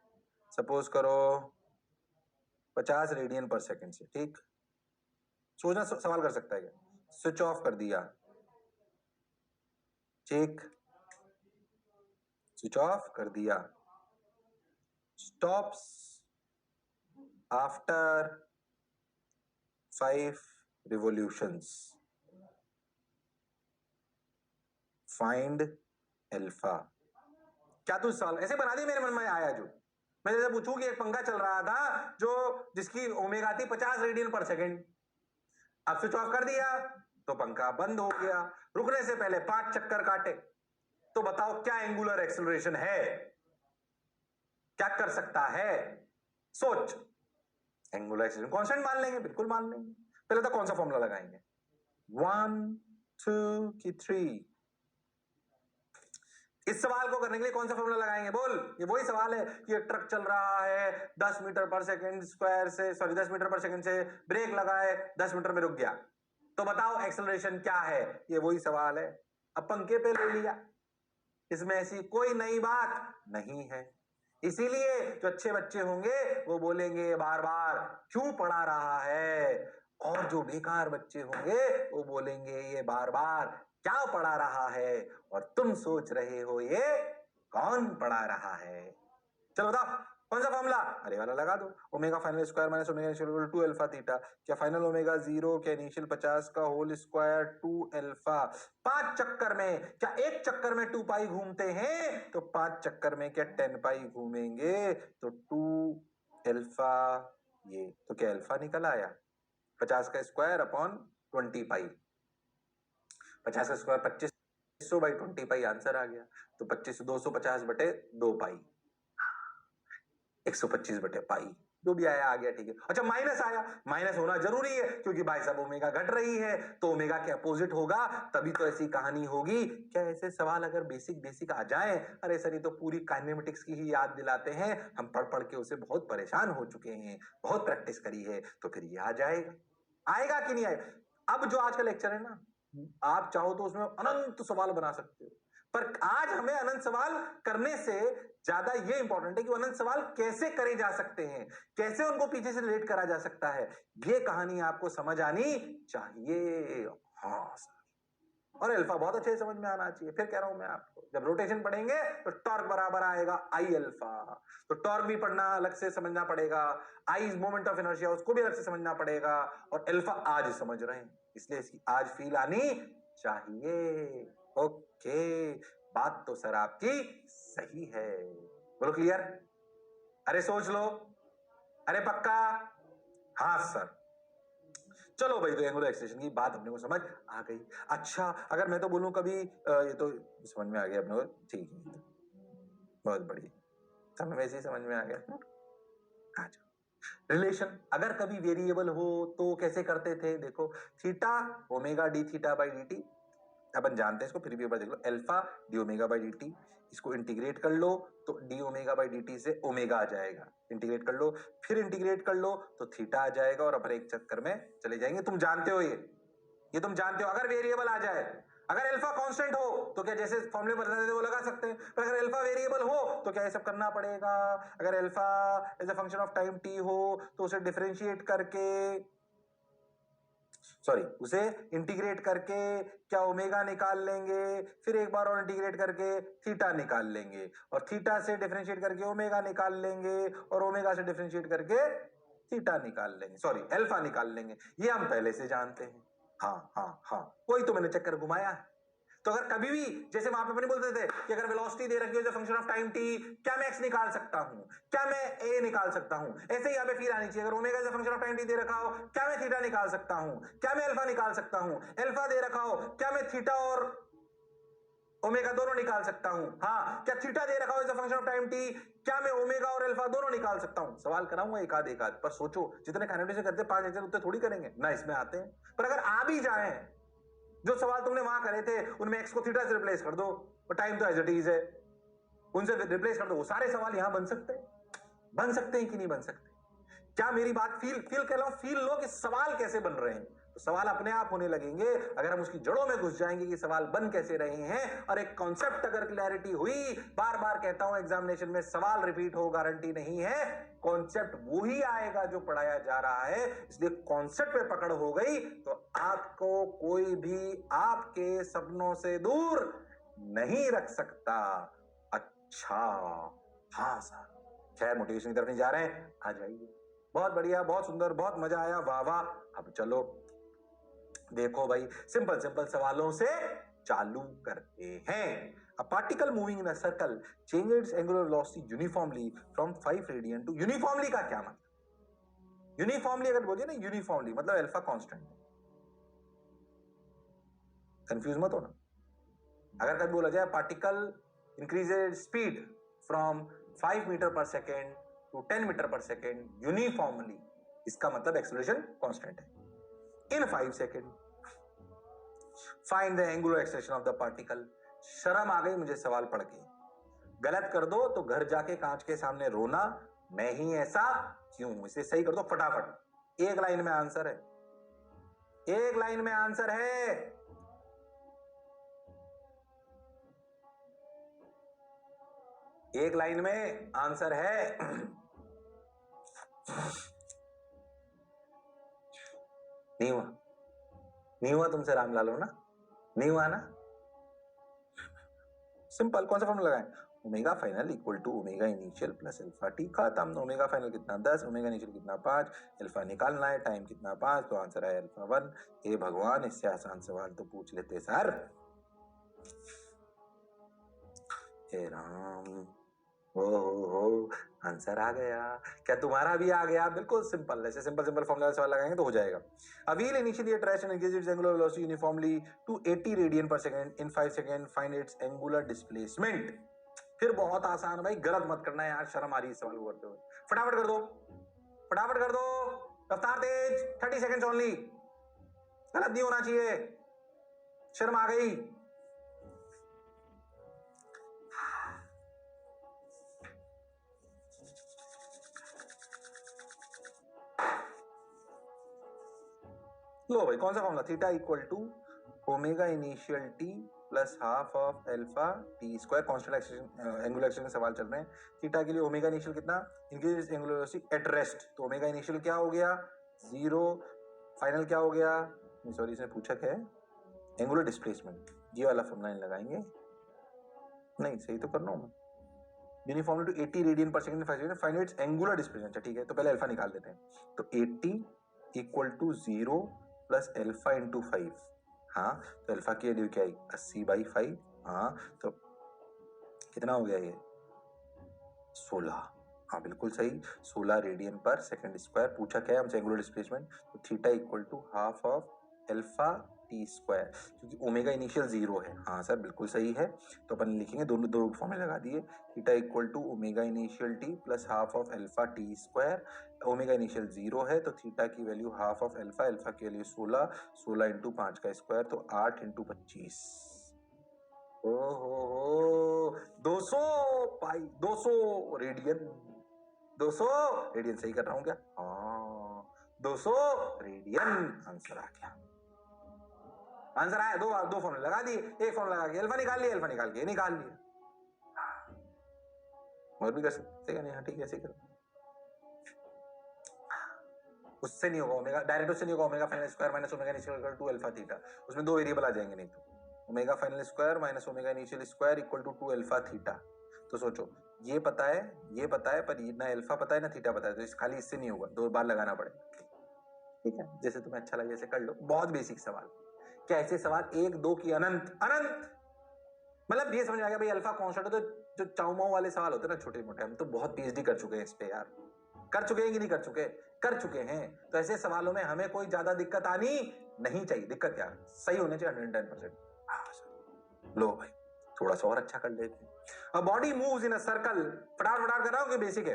सपोज करो 50 रेडियन पर सेकंड से, ठीक। सोचना सवाल कर सकता है क्या? स्विच ऑफ कर दिया, ठीक, स्विच ऑफ कर दिया, stops after 5 revolutions. Find alpha. क्या तू सवाल ऐसे बना दी, मेरे मन में आया जो मैं जैसे पूछूं कि एक पंखा चल रहा था जो जिसकी ओमेगा थी 50 रेडियन पर सेकेंड, अब स्विच ऑफ कर दिया तो पंखा बंद हो गया, रुकने से पहले 5 चक्कर काटे, तो बताओ क्या एंगुलर एक्सेलरेशन है, क्या कर सकता है, सोच। एंगुलर एक्सेलरेशन कांस्टेंट मान लेंगे, बिल्कुल मान लेंगे। पहले तो कौन सा फॉर्मूला लगाएंगे, 1 2 की 3। इस सवाल को करने के लिए कौन सा फॉर्मूला लगाएंगे, बोल। ये वही सवाल है कि एक ट्रक चल रहा है 10 मीटर पर सेकंड स्क्वायर से, सॉरी 10 मीटर पर सेकंड से, ब्रेक लगाए 10 मीटर में रुक गया, तो बताओ एक्सेलरेशन क्या है। ये वही सवाल है, अब पंखे पे ले लिया, इसमें ऐसी कोई नई बात नहीं है। इसीलिए जो अच्छे बच्चे होंगे वो बोलेंगे बार बार क्यों पढ़ा रहा है, और जो बेकार बच्चे होंगे वो बोलेंगे ये बार बार क्या पढ़ा रहा है, और तुम सोच रहे हो ये कौन पढ़ा रहा है। चलो बताओ कौन सा फॉर्मूला, अरे वाला लगा दो, omega final square minus omega initial 2 alpha theta. क्या फाइनल ओमेगा 0, क्या इनिशियल 50 का होल स्क्वायर 2 अल्फा। 5 चक्कर में, क्या एक चक्कर में 2 पाई घूमते हैं, तो 5 चक्कर में क्या 10 पाई घूमेंगे, तो 2 अल्फा। ये तो क्या अल्फा निकल आया, 50 का स्क्वायर अपॉन 20 पाई, 50 का स्क्वायर 2500 बाई 20 पाई, आंसर आ गया। तो 25 250 बटे 2 पाई, 125 बटे पाई, जो भी आया आ गया, ठीक है। अच्छा माइनस आया, माइनस होना जरूरी है क्योंकि भाई साहब ओमेगा घट रही है, तो ओमेगा के अपोजिट होगा, तभी तो ऐसी कहानी होगी। क्या ऐसे सवाल अगर बेसिक बेसिक आ जाए, अरे सर ये तो पूरी काइनेमेटिक्स की ही याद दिलाते हैं, हम पढ़ पढ़ के उसे बहुत परेशान हो चुके हैं, बहुत प्रैक्टिस करी है, तो फिर ये आ जाएगा, आएगा कि नहीं आएगा। अब जो आज का लेक्चर है ना, आप चाहो तो उसमें अनंत सवाल बना सकते हो, पर आज हमें अनंत सवाल करने से ज्यादा ये इंपॉर्टेंट है कि अनंत सवाल कैसे करे जा सकते हैं, कैसे उनको पीछे से रिलेट करा जा सकता है, ये कहानी आपको समझ आनी चाहिए। हाँ सर, और अल्फा बहुत अच्छे से समझ में आना चाहिए। फिर कह रहा हूं मैं आपको, जब रोटेशन पढ़ेंगे तो टॉर्क बराबर आएगा आई अल्फा, तो टॉर्क भी पढ़ना अलग से समझना पड़ेगा, I is moment of inertia उसको भी अलग से समझना पड़ेगा, और अल्फा आज समझ रहे हैं इसलिए इसकी आज फील आनी चाहिए। ओके, बात तो सर आपकी सही है, बोलो क्लियर, अरे सोच लो, अरे पक्का, हाँ सर। चलो भाई, तो एंगुलर एक्सेलरेशन की बात अपने को समझ आ गई। अच्छा अगर मैं तो बोलूं कभी ये तो समझ में आ गया अपने को, ठीक है, बहुत बढ़िया, सब वैसे ही समझ में आ गया। अच्छा रिलेशन अगर कभी वेरिएबल हो तो कैसे करते थे, देखो theta omega D theta by D T, अपन जानते हैं इसको, फिर भी एक बार देख लो, alpha D omega by D T, इसको इंटीग्रेट कर लो तो D omega by D T से ओमेगा आ जाएगा, इंटीग्रेट कर लो, फिर इंटीग्रेट कर लो तो थीटा आ जाएगा, और अपन एक चक्कर में चले जाएंगे। तुम जानते हो ये तुम जानते हो, अगर वेरिएबल आ जाए, अगर अल्फा कांस्टेंट हो तो क्या जैसे फॉर्मूले बताते थे वो लगा सकते हैं, पर अगर अल्फा वेरिएबल हो तो क्या ये सब करना पड़ेगा। अगर alpha as a function of time t हो तो उसे डिफरेंशिएट करके, सॉरी उसे इंटीग्रेट करके क्या ओमेगा निकाल लेंगे, फिर एक बार और इंटीग्रेट करके थीटा निकाल लेंगे, और थीटा से डिफरेंशिएट करके ओमेगा निकाल लेंगे, और ओमेगा से डिफरेंशिएट करके थीटा निकाल लेंगे, सॉरी अल्फा निकाल लेंगे, ये हम पहले से जानते हैं। हाँ हाँ हाँ, वही तो मैंने चक्कर घुमाया है। तो अगर कभी भी जैसे वहां पे अपने बोलते थे कि अगर वेलोसिटी दे रखी हो जो फंक्शन ऑफ टाइम टी, क्या मैं एक्स निकाल सकता हूं, क्या मैं ए निकाल सकता हूं, ऐसे ही यहाँ पे फील आनी चाहिए। अगर ओमेगा जो फंक्शन ऑफ टाइम टी दे रखा हो, क्या मैं थीटा निकाल सकता हूं, क्या मैं अल्फा निकाल सकता हूं, अल्फा दे रखा हो, क्या मैं थीटा और ओमेगा दोनों निकाल सकता हूं, हाँ क्या थीटा दे रखा हो as a function of time t, क्या मैं ओमेगा और अल्फा दोनों निकाल सकता हूं। सवाल कराऊंगा एक आध पर सोचो, जितने काइनेटिक्स से करते 5 लेक्चर उतने थोड़ी करेंगे ना, इसमें आते हैं। पर अगर आ भी जाए, जो सवाल तुमने वहां करे थे उनमें एक्स को थीटा से रिप्लेस कर दो, और टाइम तो एज इट इज है, उनसे रिप्लेस कर दो, वो सारे सवाल यहां बन सकते हैं कि नहीं बन सकते। क्या मेरी बात फील कर लो, फील लो कि सवाल कैसे बन रहे हैं, तो सवाल अपने आप होने लगेंगे अगर हम उसकी जड़ों में घुस जाएंगे कि सवाल बन कैसे रहे हैं। और एक कॉन्सेप्ट अगर क्लैरिटी हुई, बार बार कहता हूं एग्जामिनेशन में सवाल रिपीट हो गारंटी नहीं है, कॉन्सेप्ट वो ही आएगा जो पढ़ाया जा रहा है, इसलिए कॉन्सेप्ट पे पकड़ हो गई तो आपको कोई भी आपके सपनों से दूर नहीं रख सकता। अच्छा हाँ सर, खैर मोटिवेशन की तरफ नहीं जा रहे हैं, आ जाइए। बहुत बढ़िया, बहुत सुंदर, बहुत मजा आया, वाह वाह। अब चलो देखो भाई, सिंपल सिंपल सवालों से चालू करते हैं। A particle moving in a circle changes its angular velocity uniformly from 5 radian to uniformly का क्या मतलब? यूनिफॉर्मली अगर बोलिए ना, यूनिफॉर्मली मतलब अल्फा कांस्टेंट। कंफ्यूज मत होना। अगर कभी बोला जाए particle increases speed from 5 metre per second to 10 metre per second uniformly, इसका मतलब एक्सेलरेशन कांस्टेंट है। In 5 second find the angular acceleration of the particle. शर्म आ गई मुझे सवाल पढ़ के, गलत कर दो तो घर जाके कांच के सामने रोना, मैं ही ऐसा क्यों। इसे सही कर दो फटाफट। एक लाइन में आंसर है, एक लाइन में आंसर है। एक लाइन में आंसर है। नहीं हुआ, नहीं हुआ तुमसे राम लालो ना, नहीं हुआ ना। सिंपल, कौन सा फॉर्मूला लगाएं? Omega final equal to omega initial plus alpha t. खत्म। ओमेगा फाइनल कितना 10, ओमेगा इनिशियल कितना 5, अल्फा निकालना है, टाइम कितना 5, तो आंसर है अल्फा 1। हे भगवान, इससे आसान सवाल तो पूछ लेते सर। हे राम, हो आंसर आ गया। क्या तुम्हारा भी आ गया? बिल्कुल सिंपल, ऐसे सिंपल सिंपल फॉर्मूला सवाल लगाएंगे तो हो जाएगा। A wheel initially attracts and engages its angular velocity uniformly to 80 radian per second in 5 seconds. Find its angular displacement. फिर बहुत आसान भाई, गलत मत करना यार, शर्म आ रही है सवाल को करते हुए। फटाफट कर दो, फटाफट कर दो, रफ्तार तेज, 30 सेकेंड्स ओनली। गलत नहीं होना चाहिए, शर्म आ गई। लो भाई, कौन सा formula? Theta equal to omega initial T plus half of alpha T square. Constant angular acceleration सवाल चल रहे हैं। थीटा के लिए ओमेगा इनिशियल कितना? Increase angular velocity at rest, तो ओमेगा इनिशियल क्या हो गया? 0। फाइनल क्या हो गया? सॉरी, इसने पूछा क्या है? Angular displacement. ये वाला फॉर्मूला लगाएंगे। नहीं, सही तो करना हूं। Uniformly to 80 radian per second find its angular displacement. ठीक है, तो पहले अल्फा निकाल देते हैं। तो 80 इक्वल टू 0 प्लस अल्फा इंटू 5। हाँ, तो अल्फा की वैल्यू क्या आई? 80/5। हाँ, तो कितना हो गया ये? 16। हाँ बिल्कुल सही, 16 रेडियन पर सेकंड स्क्वायर। पूछा क्या है हमसे? Angular displacement. तो theta equal to half of alpha T square, क्योंकि ओमेगा इनिशियल 0 है। हाँ सर बिल्कुल सही है, तो अपन लिखेंगे, दोनों दो फॉर्मूले लगा दिए। Theta equal to omega initial T plus half of alpha T square. Omega initial 0 है, तो थीटा की value half of alpha, alpha की वैल्यू 16, 16 इंटू 5 का स्क्वायर, तो 8 इंटू 25। ओहो, 200 पाई, 200 रेडियन। 200 रेडियन सही कर रहा हूं क्या? हाँ, 200 रेडियन आंसर आ गया। आंसर आया। दो फॉर्मूले लगा दिए, एक फॉर्मूला लगा के अल्फा निकाल लिया, अल्फा निकाल के निकाल लिया। और भी कर सकते हैं? नहीं, हाँ ठीक है, ऐसे करो। उससे नहीं होगा ओमेगा डायरेक्ट, उससे नहीं होगा। Omega final square minus omega initial equal to alpha theta, उसमें दो वेरिएबल आ जाएंगे नहीं तो। Omega final square minus omega initial square equal to 2 alpha theta. तो सोचो, ये पता है, ये पता है, पर ना अल्फा पता है ना थीटा पता है, तो इस खाली इससे नहीं होगा, 2 बार लगाना पड़ेगा। ठीक है, जैसे तुम्हें अच्छा लगे ऐसे कर लो। बहुत बेसिक सवाल। क्या ऐसे सवाल 1 2 की अनंत अनंत, मतलब ये समझ आ गया भाई अल्फा कांस्टेंट है। तो जो चाउमाऊ वाले सवाल होते हैं ना छोटे मोटे, हम तो बहुत पीएचडी कर चुके हैं इस पे यार। कर चुके हैं कि नहीं कर चुके? कर चुके हैं। तो ऐसे सवालों में हमें कोई ज्यादा दिक्कत आनी नहीं चाहिए। दिक्कत क्या? सही होने चाहिए 110%। लो भाई, थोड़ा सा और अच्छा कर लेते हैं। A body moves in a circle, फटाफट कर रहा हूं कि बेसिक है।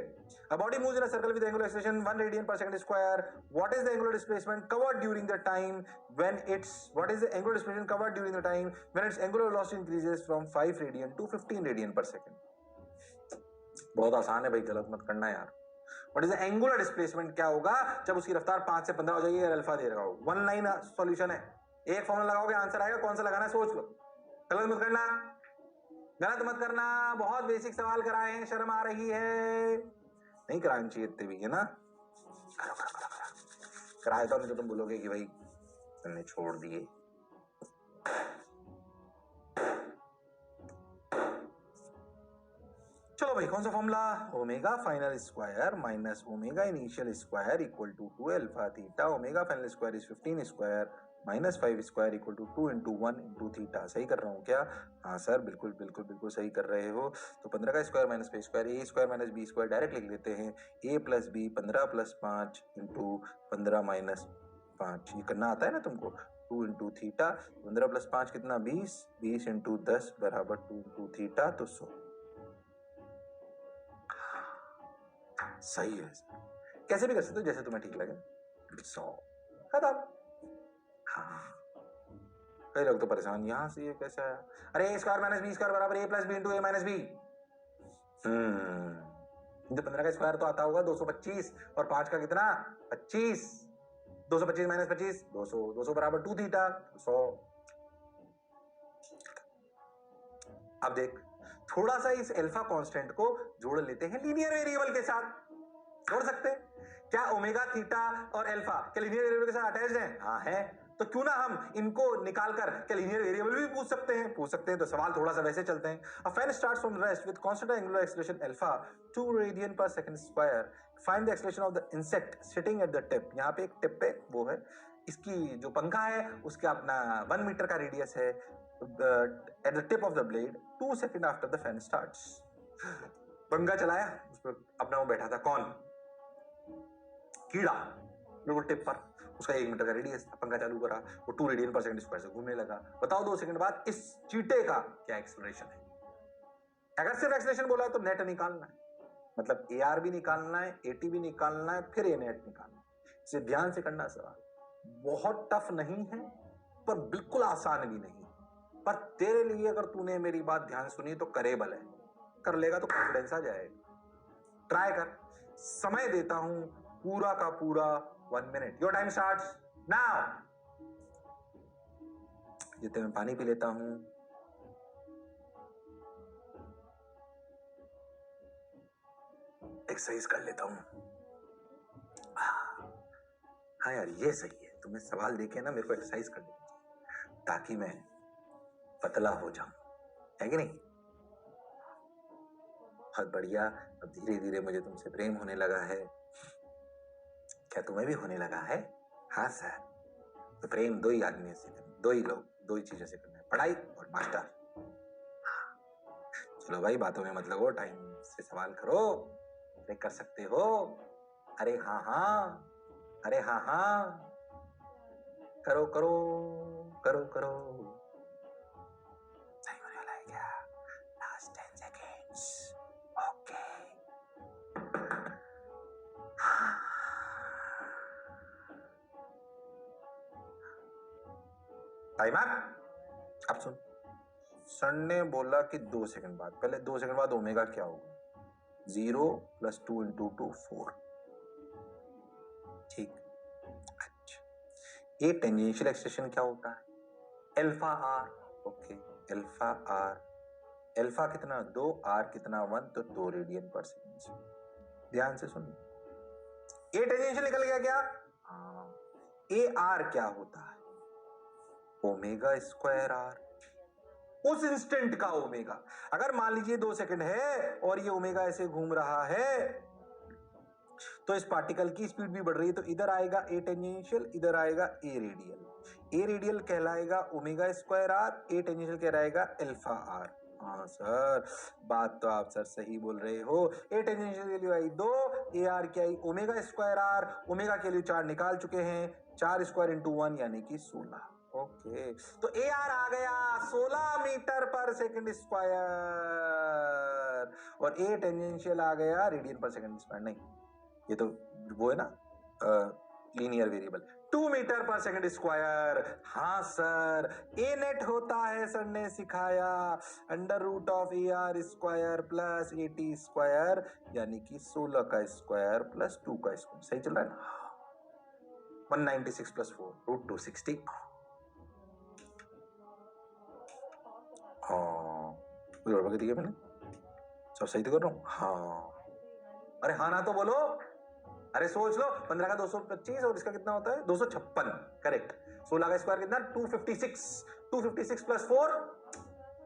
A body moves in a circle with angular acceleration 1 radian per second square. What is the angular displacement covered during the time when its what is the angular displacement covered during the time when its angular velocity increases from 5 radian to 15 radian per second? बहुत आसान है भाई, गलत मत करना यार। What is the angular displacement क्या होगा जब उसकी रफ्तार 5 से 15 हो जाएगी और अल्फा दे रहा हो? 1 लाइन सॉल्यूशन है, एक फॉर्मूला लगाओगे आंसर आएगा। कौन सा लगाना है सोच लो, गलत मत करना, गलत मत करना। बहुत बेसिक सवाल कराए हैं, शर्म आ रही है? नहीं करानी चाहिए इतने भी, है ना? करो करो करो करो। कराए तो तुम बोलोगे कि भाई तुमने छोड़ दिए। चलो चलो भाई, कौन सा formula? Omega final square minus omega initial square equal to 2 alpha theta. Omega final square is 15 square minus 5 square equal to 2 into 1 into theta. सही कर रहा हूँ क्या? हाँ सर, बिल्कुल बिल्कुल बिल्कुल सही कर रहे हो। तो 15 का square minus 5 square, A square minus B square direct लिख लेते हैं। A plus B 15 plus 5 into 15 minus 5, ये करना आता है ना तुमको। 2 इंटू थीटा, 15 प्लस 5 कितना? 20, 20 इंटू 10 बराबर 2 इंटू थीटा, तो 100। सही है। कैसे भी कर सकते हो, जैसे तुम्हें ठीक लगे। 100 खत्म। हाँ, कई लोग तो परेशान, यहां से ये कैसा है? अरे ए स्क्वायर माइनस बी स्क्वायर बराबर ए प्लस बी इंटू ए माइनस बी। तो 15 का स्क्वायर तो आता होगा 225, और 5 का कितना? 25। 225 माइनस 25 200, 200 बराबर 2 थीटा 100। अब देख, थोड़ा सा इस अल्फा कांस्टेंट को जोड़ लेते हैं लीनियर वेरिएबल के साथ। जोड़ सकते हैं क्या? ओमेगा थीटा और अल्फा क्या लीनियर वेरिएबल के साथ अटैच्ड हैं? हाँ है। तो क्यों ना हम इनको निकालकर क्या लीनियर वेरिएबल भी पूछ सकते हैं? पूछ सकते हैं। तो सवाल थोड़ा सा वैसे चलते हैं। A fan starts from rest with constant angular acceleration alpha 2 radian per second square. Find the acceleration of the insect sitting at the tip. यहाँ पे एक टिप पे वो है, इसकी जो पंखा है उसके अपना 1 मीटर का रेडियस है eight the tip of the blade 2 second after the fan starts. पंखा चलाया, उस पर अपना वो बैठा था, कौन? कीड़ा, बिल्कुल टिप पर। उसका 1 मीटर का रेडियस, पंखा चालू करा, वो 2 रेडियन पर सेकंड स्क्वायर से घूमने लगा। बताओ 2 सेकंड बाद इस चीटे का क्या एक्सेलरेशन है? अगर सिर्फ एक्सेलरेशन बोला तो नेट निकालना है, मतलब AR भी निकालना है, AT भी निकालना है, फिर A नेट निकालना है। इसे ध्यान से करना सवाल। बहुत टफ नहीं है, पर बिल्कुल आसान भी नहीं। पर तेरे लिए अगर तूने मेरी बात ध्यान सुनी तो करेबल है। कर लेगा तो कॉन्फिडेंस आ जाएगा। ट्राई कर। समय देता हूं पूरा का पूरा 1 minute. Your time starts now. जितने मैं पानी पी लेता हूं। एक्सरसाइज कर लेता हूं। हाँ यार, ये सही है। तुम्हें सवाल देके ना मेरे को एक्सरसाइज कर लेनी चाहिए, ताकि मैं पतला हो जाऊं, है कि नहीं? बहुत बढ़िया। अब धीरे धीरे मुझे तुमसे प्रेम होने लगा है। क्या तुम्हें भी होने लगा है? हाँ सर। तो प्रेम 2 ही आदमी से करना, 2 ही लोग, 2 ही चीजों से करना है, पढ़ाई और मास्टर। चलो भाई, बातों में मत लगो, टाइम से सवाल करो। अरे कर सकते हो। अरे हाँ हाँ, अरे हाँ हाँ, करो करो करो करो। सही होने वाला है क्या? Last 10 seconds. Okay. Time up. अब सुन, सर ने बोला कि 2 सेकंड बाद, पहले 2 सेकंड बाद ओमेगा क्या होगा? 0 + 2 × 2 4। ठीक। अच्छा, ये टेंजेंशियल एक्सटेंशन क्या होता है? Alpha r. Okay, alpha r. Alpha कितना? 2, आर कितना? 1, तो 2 रेडियन पर सेकंड। ध्यान से सुन। ए टेंजेंशियल निकल गया क्या? हाँ। ए आर क्या होता है? Omega square r. उस इंस्टेंट का ओमेगा। अगर मान लीजिए 2 सेकंड है और ये ओमेगा ऐसे घूम रहा है, तो इस पार्टिकल की स्पीड भी बढ़ रही है, तो इधर आएगा ए टेंजेंशियल, इधर आएगा ए रेडियल। ए रेडियल कहलाएगा omega square r, a tangential कहलाएगा अल्फा आर। हाँ सर, बात तो आप सर सही बोल रहे हो। ए टेंजेंशियल की वैल्यू आई 2, ए आर की आई ओमेगा स्क्वायर आर। ओमेगा की वैल्यू 4 निकाल चुके हैं, 4 स्क्वायर इंटू 1 यानी कि 16। ओके, तो ए आर आ गया 16 मीटर पर सेकंड स्क्वायर, और ए टेंजेंशियल आ गया रेडियन पर सेकंड स्क्वायर। नहीं, ये तो वो है ना linear variable, 2 metre per second square. हाँ सर, ए नेट होता है, सर ने सिखाया, √(AR square plus AT square, यानी कि 16 का स्क्वायर प्लस 2 का स्क्वायर। सही चल रहा है ना? 196 + 4 √260। हाँ, कोई गड़बड़ दिया मैंने? सब सही तो कर रहा हूँ? हाँ। अरे हाँ ना तो बोलो। अरे सोच लो, 15 का 225 और इसका कितना होता है? 256। करेक्ट। 16 का स्क्वायर कितना? 256। 256 + 4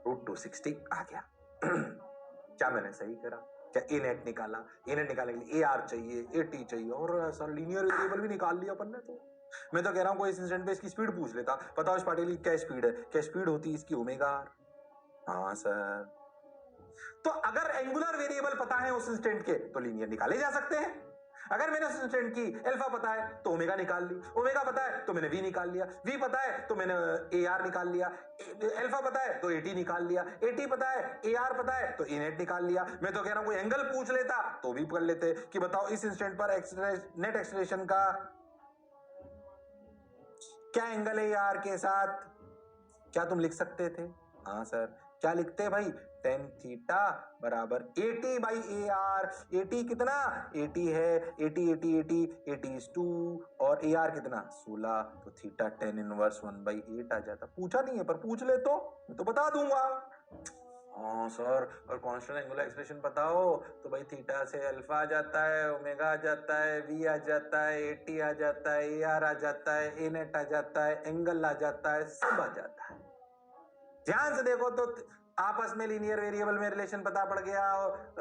√260 आ गया। क्या मैंने सही करा? क्या ए नेट निकाला, ए नेट निकालने के लिए ए आर चाहिए, ए टी चाहिए, और सर लीनियर वेरिएबल भी निकाल लिया अपन ने। तो मैं तो कह रहा हूँ कोई इस इंस्टेंट पे इसकी स्पीड पूछ लेता, बताओ इस पार्टिकल की क्या स्पीड है, क्या स्पीड होती है इसकी ओमेगा आर। हाँ सर, तो अगर एंगुलर वेरिएबल पता है उस इंस्टेंट के तो लीनियर निकाले जा सकते हैं। अगर मैंने उस इंस्टेंट की अल्फा पता है तो ओमेगा निकाल ली, ओमेगा पता है तो मैंने वी निकाल लिया, वी पता है तो मैंने ए आर निकाल लिया, अल्फा पता है तो एटी निकाल लिया, एटी पता है, ए आर पता है तो ए नेट निकाल लिया। मैं तो कह रहा हूं कोई एंगल पूछ लेता तो भी कर लेते कि बताओ इस इंस्टेंट पर नेट एक्सेलरेशन का क्या एंगल है आर के साथ। क्या तुम लिख सकते थे? हाँ सर, क्या लिखते भाई, टेन थीटा बराबर 80 बाई ए आर। 80 कितना, 80 है, 80 80 80 80 is 2, और ए आर कितना 16, तो थीटा 10 इनवर्स 1 बाई 8 आ जाता। पूछा नहीं है पर पूछ ले तो मैं तो बता दूंगा। हाँ सर, और कांस्टेंट एंगुलर एक्सप्रेशन पता हो तो भाई थीटा से अल्फा आ जाता है, ओमेगा आ जाता है, वी आ जाता है, एटी आ जाता है, ए आर आ जाता है, ए नेट आ जाता है, एंगल आ जाता है, सब आ जाता है। ध्यान से देखो तो आपस में लीनियर वेरिएबल में रिलेशन पता पड़ गया,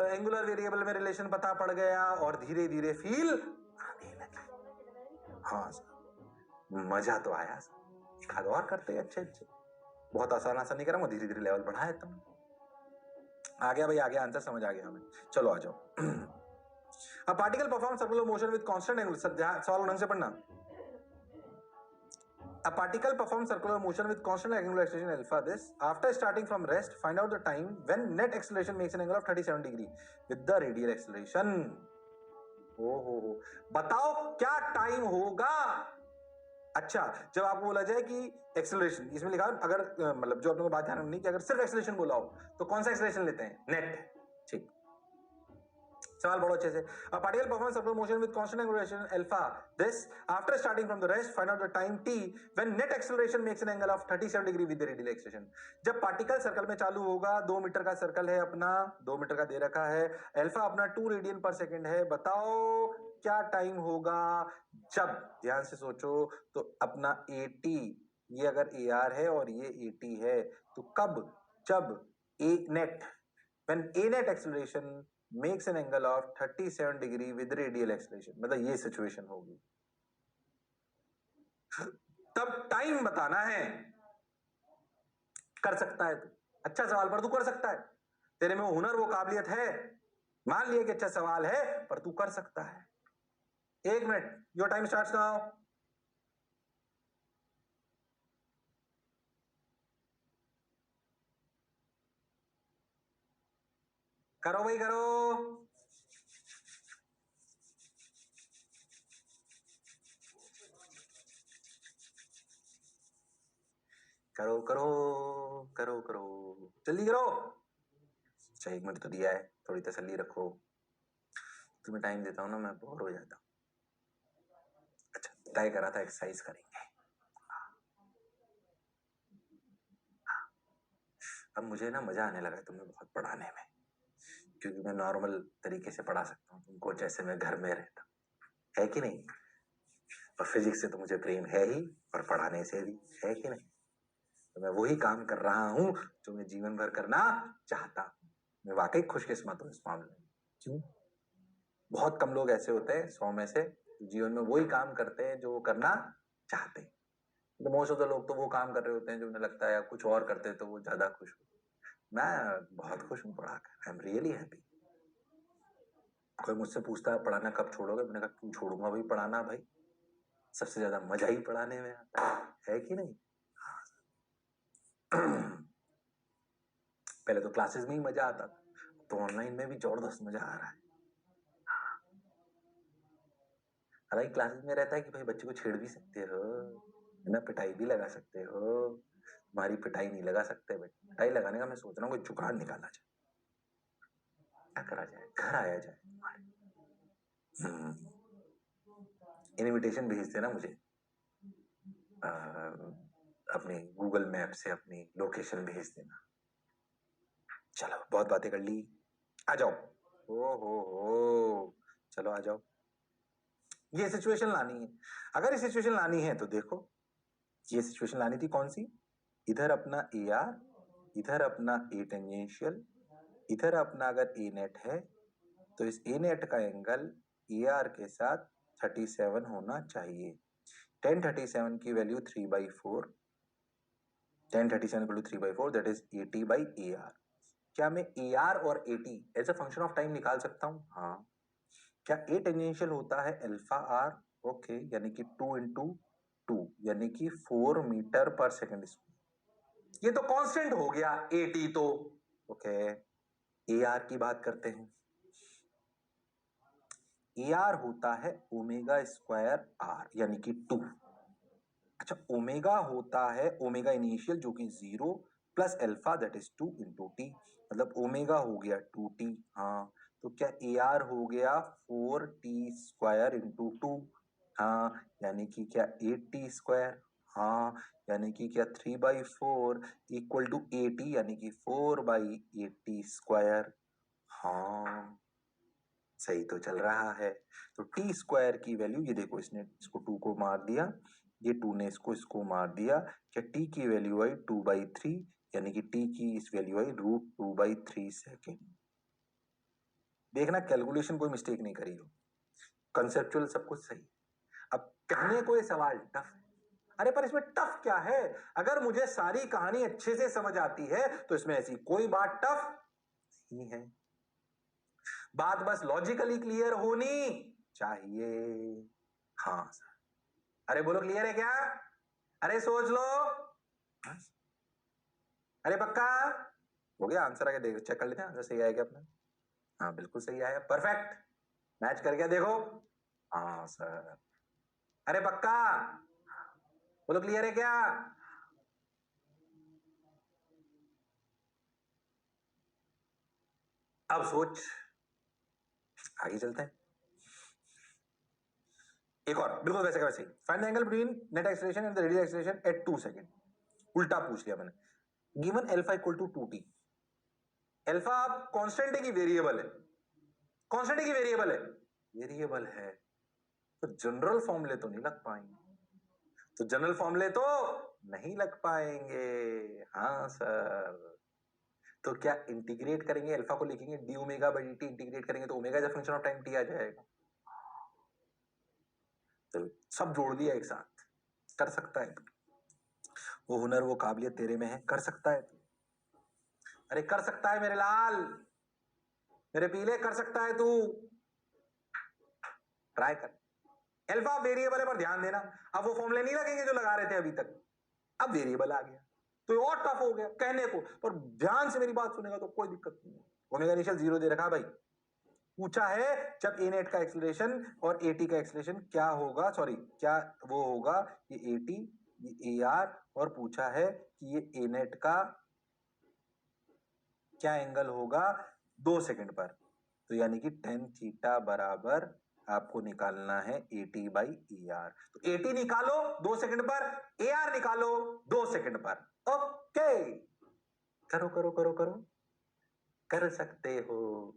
एंगुलर वेरिएबल में रिलेशन पता पड़ गया, और धीरे धीरे फील आने लगे। हाँ सर, मजा तो आया सर, एक आध और करते अच्छे अच्छे, बहुत आसान आसान नहीं करा, धीरे धीरे लेवल बढ़ाया तुम। आ गया भाई, आ गया आंसर, समझ आ गया हमें। चलो आ जाओ। A particle perform circular motion with constant angular, सवाल ढंग से पढ़ना। A particle performs circular motion with constant angular acceleration alpha. This, after starting from rest, find out the time when net acceleration makes an angle of 37 degree with the radial acceleration. हो, बताओ क्या टाइम होगा। अच्छा, जब आपको बोला जाए कि एक्सेलरेशन, इसमें लिखा अगर मतलब जो अपने को बात ध्यान रखनी कि अगर सिर्फ एक्सेलरेशन बोला हो तो कौन सा एक्सेलरेशन लेते हैं, नेट। ठीक, सवाल बहुत अच्छे से। A particle performs circular motion with constant angular acceleration alpha. This, after starting from the rest, find out the time t when net acceleration makes an angle of 37 degree with the radial acceleration. जब पार्टिकल सर्कल में चालू होगा, 2 मीटर का सर्कल है अपना, 2 मीटर का दे रखा है, अल्फा अपना 2 रेडियन पर सेकंड है, बताओ क्या टाइम होगा जब, ध्यान से सोचो, तो अपना AT, ये अगर AR है और ये AT है, तो कब, जब A net, when A net acceleration makes an angle of 37 degree with radial acceleration, मतलब ये सिचुएशन होगी, तब टाइम बताना है। कर सकता है तू, अच्छा सवाल पर तू कर सकता है, तेरे में वो हुनर वो काबिलियत है, मान लिया कि अच्छा सवाल है पर तू कर सकता है। 1 minute, your time starts now. करो भाई करो, करो करो करो करो, जल्दी करो। अच्छा 1 मिनट तो दिया है, थोड़ी तसल्ली रखो, तुम्हें टाइम देता हूं ना, मैं बोर हो जाता हूं। अच्छा, तय करा था एक्सरसाइज करेंगे। अब मुझे ना मजा आने लगा तुम्हें बहुत पढ़ाने में, क्योंकि मैं नॉर्मल तरीके से पढ़ा सकता हूँ तुमको, जैसे मैं घर में रहता, है कि नहीं। और फिजिक्स से तो मुझे प्रेम है ही, और पढ़ाने से भी, है कि नहीं। तो मैं वही काम कर रहा हूँ जो मैं जीवन भर करना चाहता हूँ। मैं वाकई खुशकिस्मत हूँ इस मामले में। क्यों? बहुत कम लोग ऐसे होते हैं 100 में से जीवन में वही काम करते हैं जो वो करना चाहते हैं। तो मोस्ट ऑफ द लोग तो वो काम कर रहे होते हैं जो उन्हें लगता है, या कुछ और करते तो वो ज्यादा खुश होते। मैं बहुत खुश हूँ पढ़ाकर, आई एम रियली हैप्पी। कोई मुझसे पूछता है पढ़ाना कब छोड़ोगे, मैंने कहा क्यों छोड़ूंगा भाई पढ़ाना, भाई सबसे ज्यादा मजा ही पढ़ाने में आता है कि नहीं। पहले तो क्लासेस में ही मजा आता था, तो ऑनलाइन में भी जबरदस्त मजा आ रहा है। हालांकि क्लासेस में रहता है कि भाई बच्चे को छेड़ भी सकते हो, है ना, पिटाई भी लगा सकते हो। तुम्हारी पिटाई नहीं लगा सकते भाई, पिटाई लगाने का मैं सोच रहा हूँ कोई जुगाड़ निकाला जाए, क्या करा जाए, घर आया जाए तुम्हारे। इनविटेशन भेज देना मुझे, अपने गूगल मैप से अपनी लोकेशन भेज देना। चलो बहुत बातें कर ली, आ जाओ। हो, चलो आ जाओ। ये सिचुएशन लानी है, अगर ये सिचुएशन लानी है तो देखो, ये सिचुएशन लानी थी कौन सी, इधर अपना ए आर, इधर अपना ए टेंजेंशियल, इधर अपना अगर ए नेट है, तो इस ए नेट का एंगल ए आर के साथ 37 होना चाहिए। 1037 की value 3/4, 1037 equal to 3/4, that is 80/AR। क्या मैं AR और 80 as a function of time निकाल सकता हूं? हाँ। क्या ए टेंजेंशियल होता है अल्फा आर? ओके, यानी कि 2 इंटू 2 यानी कि 4 मीटर पर सेकेंड स्क्वायर। ये तो कांस्टेंट हो गया 80 तो। ओके, AR की बात करते हैं। AR होता है ओमेगा स्क्वायर आर यानी कि 2। अच्छा, ओमेगा होता है ओमेगा इनिशियल जो कि 0 प्लस alpha that is 2 into T, मतलब ओमेगा हो गया 2t। हाँ, तो क्या ए आर हो गया 4t² इंटू 2? हाँ, यानी कि क्या 8t²? हाँ, यानी कि क्या 3/4 इक्वल टू 80 यानी कि 4/80²। हाँ, सही तो चल रहा है। तो t² की वैल्यू, ये देखो इसने इसको 2 को मार दिया, ये 2 ने इसको मार दिया। क्या t की वैल्यू आई 2/3 यानी कि t की इस वैल्यू आई √2/3 सेकेंड। देखना कैलकुलेशन कोई मिस्टेक नहीं करी हो, कंसेप्चुअल सब कुछ सही। अब कहने को ये सवाल टफ है, अरे पर इसमें टफ क्या है? अगर मुझे सारी कहानी अच्छे से समझ आती है तो इसमें ऐसी कोई बात टफ नहीं है। बात बस लॉजिकली क्लियर होनी चाहिए। हाँ सर, अरे बोलो क्लियर है क्या? अरे सोच लो। अरे पक्का हो गया? आंसर आगे देख चेक कर लेते हैं, आंसर सही आया क्या अपना? हाँ बिल्कुल सही आया, परफेक्ट। मैच कर गया देखो। हाँ सर, अरे पक्का बोलो क्लियर है क्या? अब सोच, आगे चलते हैं। एक और बिल्कुल वैसे का वैसे ही, find the angle between net acceleration and the radial acceleration at 2 second. उल्टा पूछ लिया मैंने। Given alpha equal to 2t। Alpha आप कांस्टेंट है कि वेरिएबल है? कांस्टेंट है कि वेरिएबल है? वेरिएबल है। तो जनरल फॉर्मूले तो नहीं लग पाएंगे, तो जनरल फॉर्मूले तो नहीं लग पाएंगे। हाँ सर, तो क्या इंटीग्रेट करेंगे, अल्फा को लिखेंगे D omega by D T, integrate करेंगे तो omega as a function of time T आ जाएगा। तो सब जोड़ दिया एक साथ। कर सकता है तू, वो हुनर वो काबिलियत तेरे में है, कर सकता है तू। अरे कर सकता है मेरे लाल, मेरे पीले, कर सकता है तू, ट्राई कर। अल्फा वेरिएबल है पर ध्यान देना, अब वो फॉर्मूले नहीं लगेंगे जो लगा रहे थे अभी तक, अब वेरिएबल आ गया तो और टफ हो गया कहने को, पर ध्यान से मेरी बात सुनेगा तो कोई दिक्कत नहीं है। ओमेगा इनिशियल 0 दे रखा भाई। पूछा है जब ए नेट का एक्सीलरेशन और ए टी का एक्सीलरेशन क्या होगा, सॉरी क्या वो होगा, ये ए टी ये ए आर, और पूछा है कि ये ए नेट का क्या एंगल होगा 2 सेकंड पर। तो यानी कि tan थीटा बराबर आपको निकालना है 80/AR। तो 80 निकालो 2 सेकंड पर, AR निकालो 2 सेकंड पर। ओके, करो करो करो करो, कर सकते हो।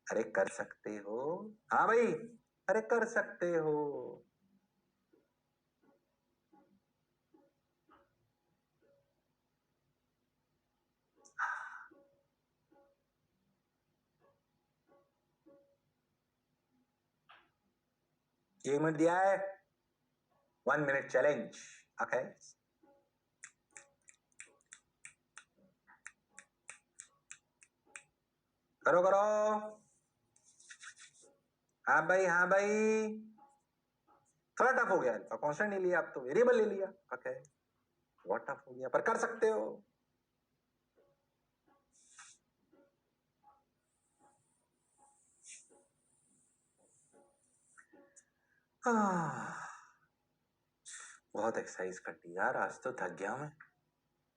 अरे कर सकते हो, हाँ भाई, अरे कर सकते हो। एक मिनट दिया है, 1 मिनट चैलेंज। ओके, करो करो। हाँ भाई हाँ भाई, थोड़ा टफ हो गया, अल्फा कांस्टेंट नहीं लिया, आप तो वेरिएबल ले लिया। ओके, बहुत टफ हो गया पर कर सकते हो। बहुत एक्सरसाइज कर ली यार, आज तो थक गया मैं,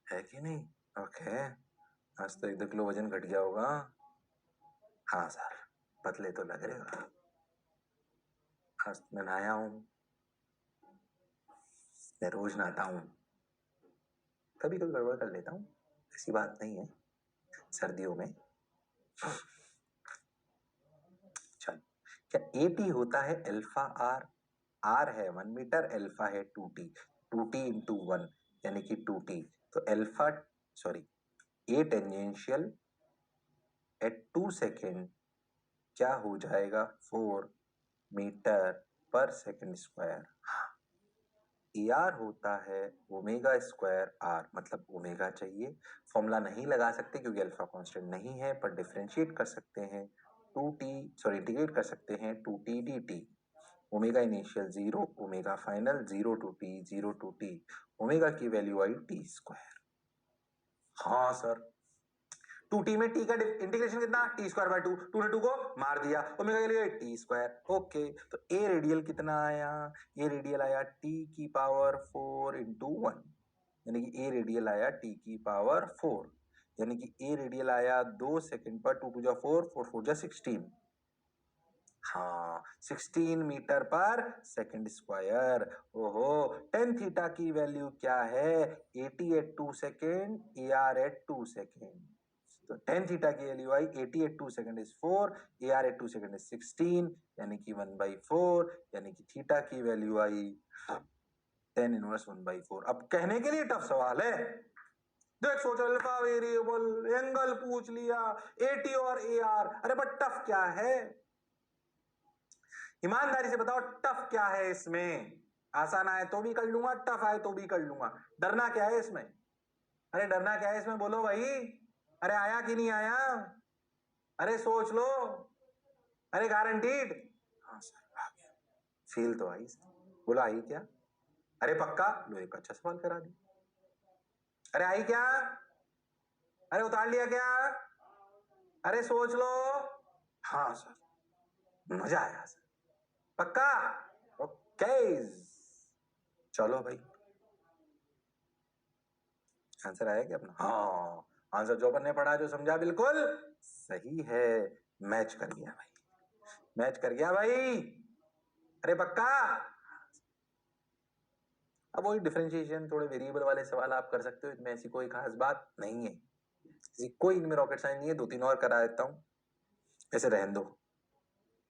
है कि नहीं? ओके, आज तो 1-2 किलो वजन घट गया होगा। हाँ सर, पतले तो लग रहे हो। आज मैं नहाया हूँ, मैं रोज नहाता हूँ, कभी कभी गड़बड़ कर लेता हूँ, ऐसी बात नहीं है सर्दियों में। चल, क्या ए टी होता है अल्फा आर? आर है 1 मीटर, अल्फा है 2t, 2t इंटू 1 यानी कि 2t। तो alpha, sorry, a tangential at 2 second क्या हो जाएगा 4 metre per second square. AR होता है ओमेगा स्क्वायर आर, मतलब ओमेगा चाहिए। फॉर्मूला नहीं लगा सकते क्योंकि अल्फा कांस्टेंट नहीं है, पर डिफरेंशिएट कर सकते हैं 2t, सॉरी इंटीग्रेट कर सकते हैं 2t dt। Omega initial 0, omega final 0 to t 0 to t, omega की वैल्यू आई टी स्क्वायर। हाँ सर, 2t में t का इंटीग्रेशन कितना, t स्क्वायर बाय 2, 2 ने 2 को मार दिया, ओमेगा के लिए t स्क्वायर। ओके, तो a रेडियल कितना आया, a रेडियल आया t की पावर 4 इंटू 1, यानी कि a रेडियल आया t की पावर 4, यानी कि a रेडियल आया 2 सेकंड पर, 2 टू जा 4, 4 4 जा 16। हाँ, 16 मीटर पर सेकंड स्क्वायर। ओहो, टेन थीटा की वैल्यू क्या है, 80 at 2 second, AR at 2 second. तो टेन थीटा की वैल्यू आई 80 at 2 second is 4, AR at 2 second is 16, यानी कि 1/4, यानी कि थीटा की वैल्यू आई 10 इनवर्स 1/4। अब कहने के लिए टफ सवाल है, देख सोच, अल्फा वेरिएबल, एंगल पूछ लिया, AT और AR, अरे बट टफ क्या है, ईमानदारी से बताओ टफ क्या है इसमें। आसान आए तो भी कर लूंगा, टफ आए तो भी कर लूंगा, डरना क्या है इसमें, अरे डरना क्या है इसमें, बोलो भाई, अरे आया कि नहीं आया, अरे सोच लो, अरे गारंटीड। हाँ सर आ गया, फील तो आई सर, बोला आई क्या, अरे पक्का, लो एक अच्छा सवाल करा दिया, अरे आई क्या, अरे उतार लिया क्या, अरे सोच लो। हाँ सर, मजा आया सर, पक्का, ओके, चलो भाई, आंसर आया क्या अपना, हाँ आंसर जो अपन ने पढ़ा, जो समझा, बिल्कुल सही है, मैच कर गया भाई, मैच कर गया भाई, अरे पक्का। अब वही डिफरेंशिएशन, थोड़े वेरिएबल वाले सवाल आप कर सकते हो, इनमें ऐसी कोई खास बात नहीं है, कोई इनमें रॉकेट साइंस नहीं है, 2-3 और करा देता हूं, ऐसे रहने दो,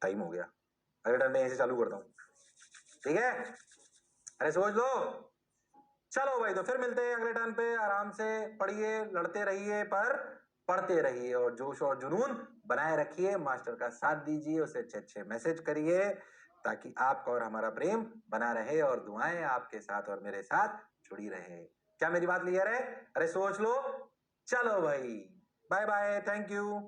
टाइम हो गया, अगले टर्न में ऐसे चालू करता हूँ, ठीक है, अरे सोच लो। चलो भाई, तो फिर मिलते हैं अगले टर्न पे, आराम से पढ़िए, लड़ते रहिए, पर पढ़ते रहिए, और जोश और जुनून बनाए रखिए, मास्टर का साथ दीजिए, उसे अच्छे अच्छे मैसेज करिए, ताकि आपका और हमारा प्रेम बना रहे, और दुआएं आपके साथ और मेरे साथ जुड़ी रहे। क्या मेरी बात क्लियर है, अरे सोच लो, चलो भाई, बाय बाय, थैंक यू।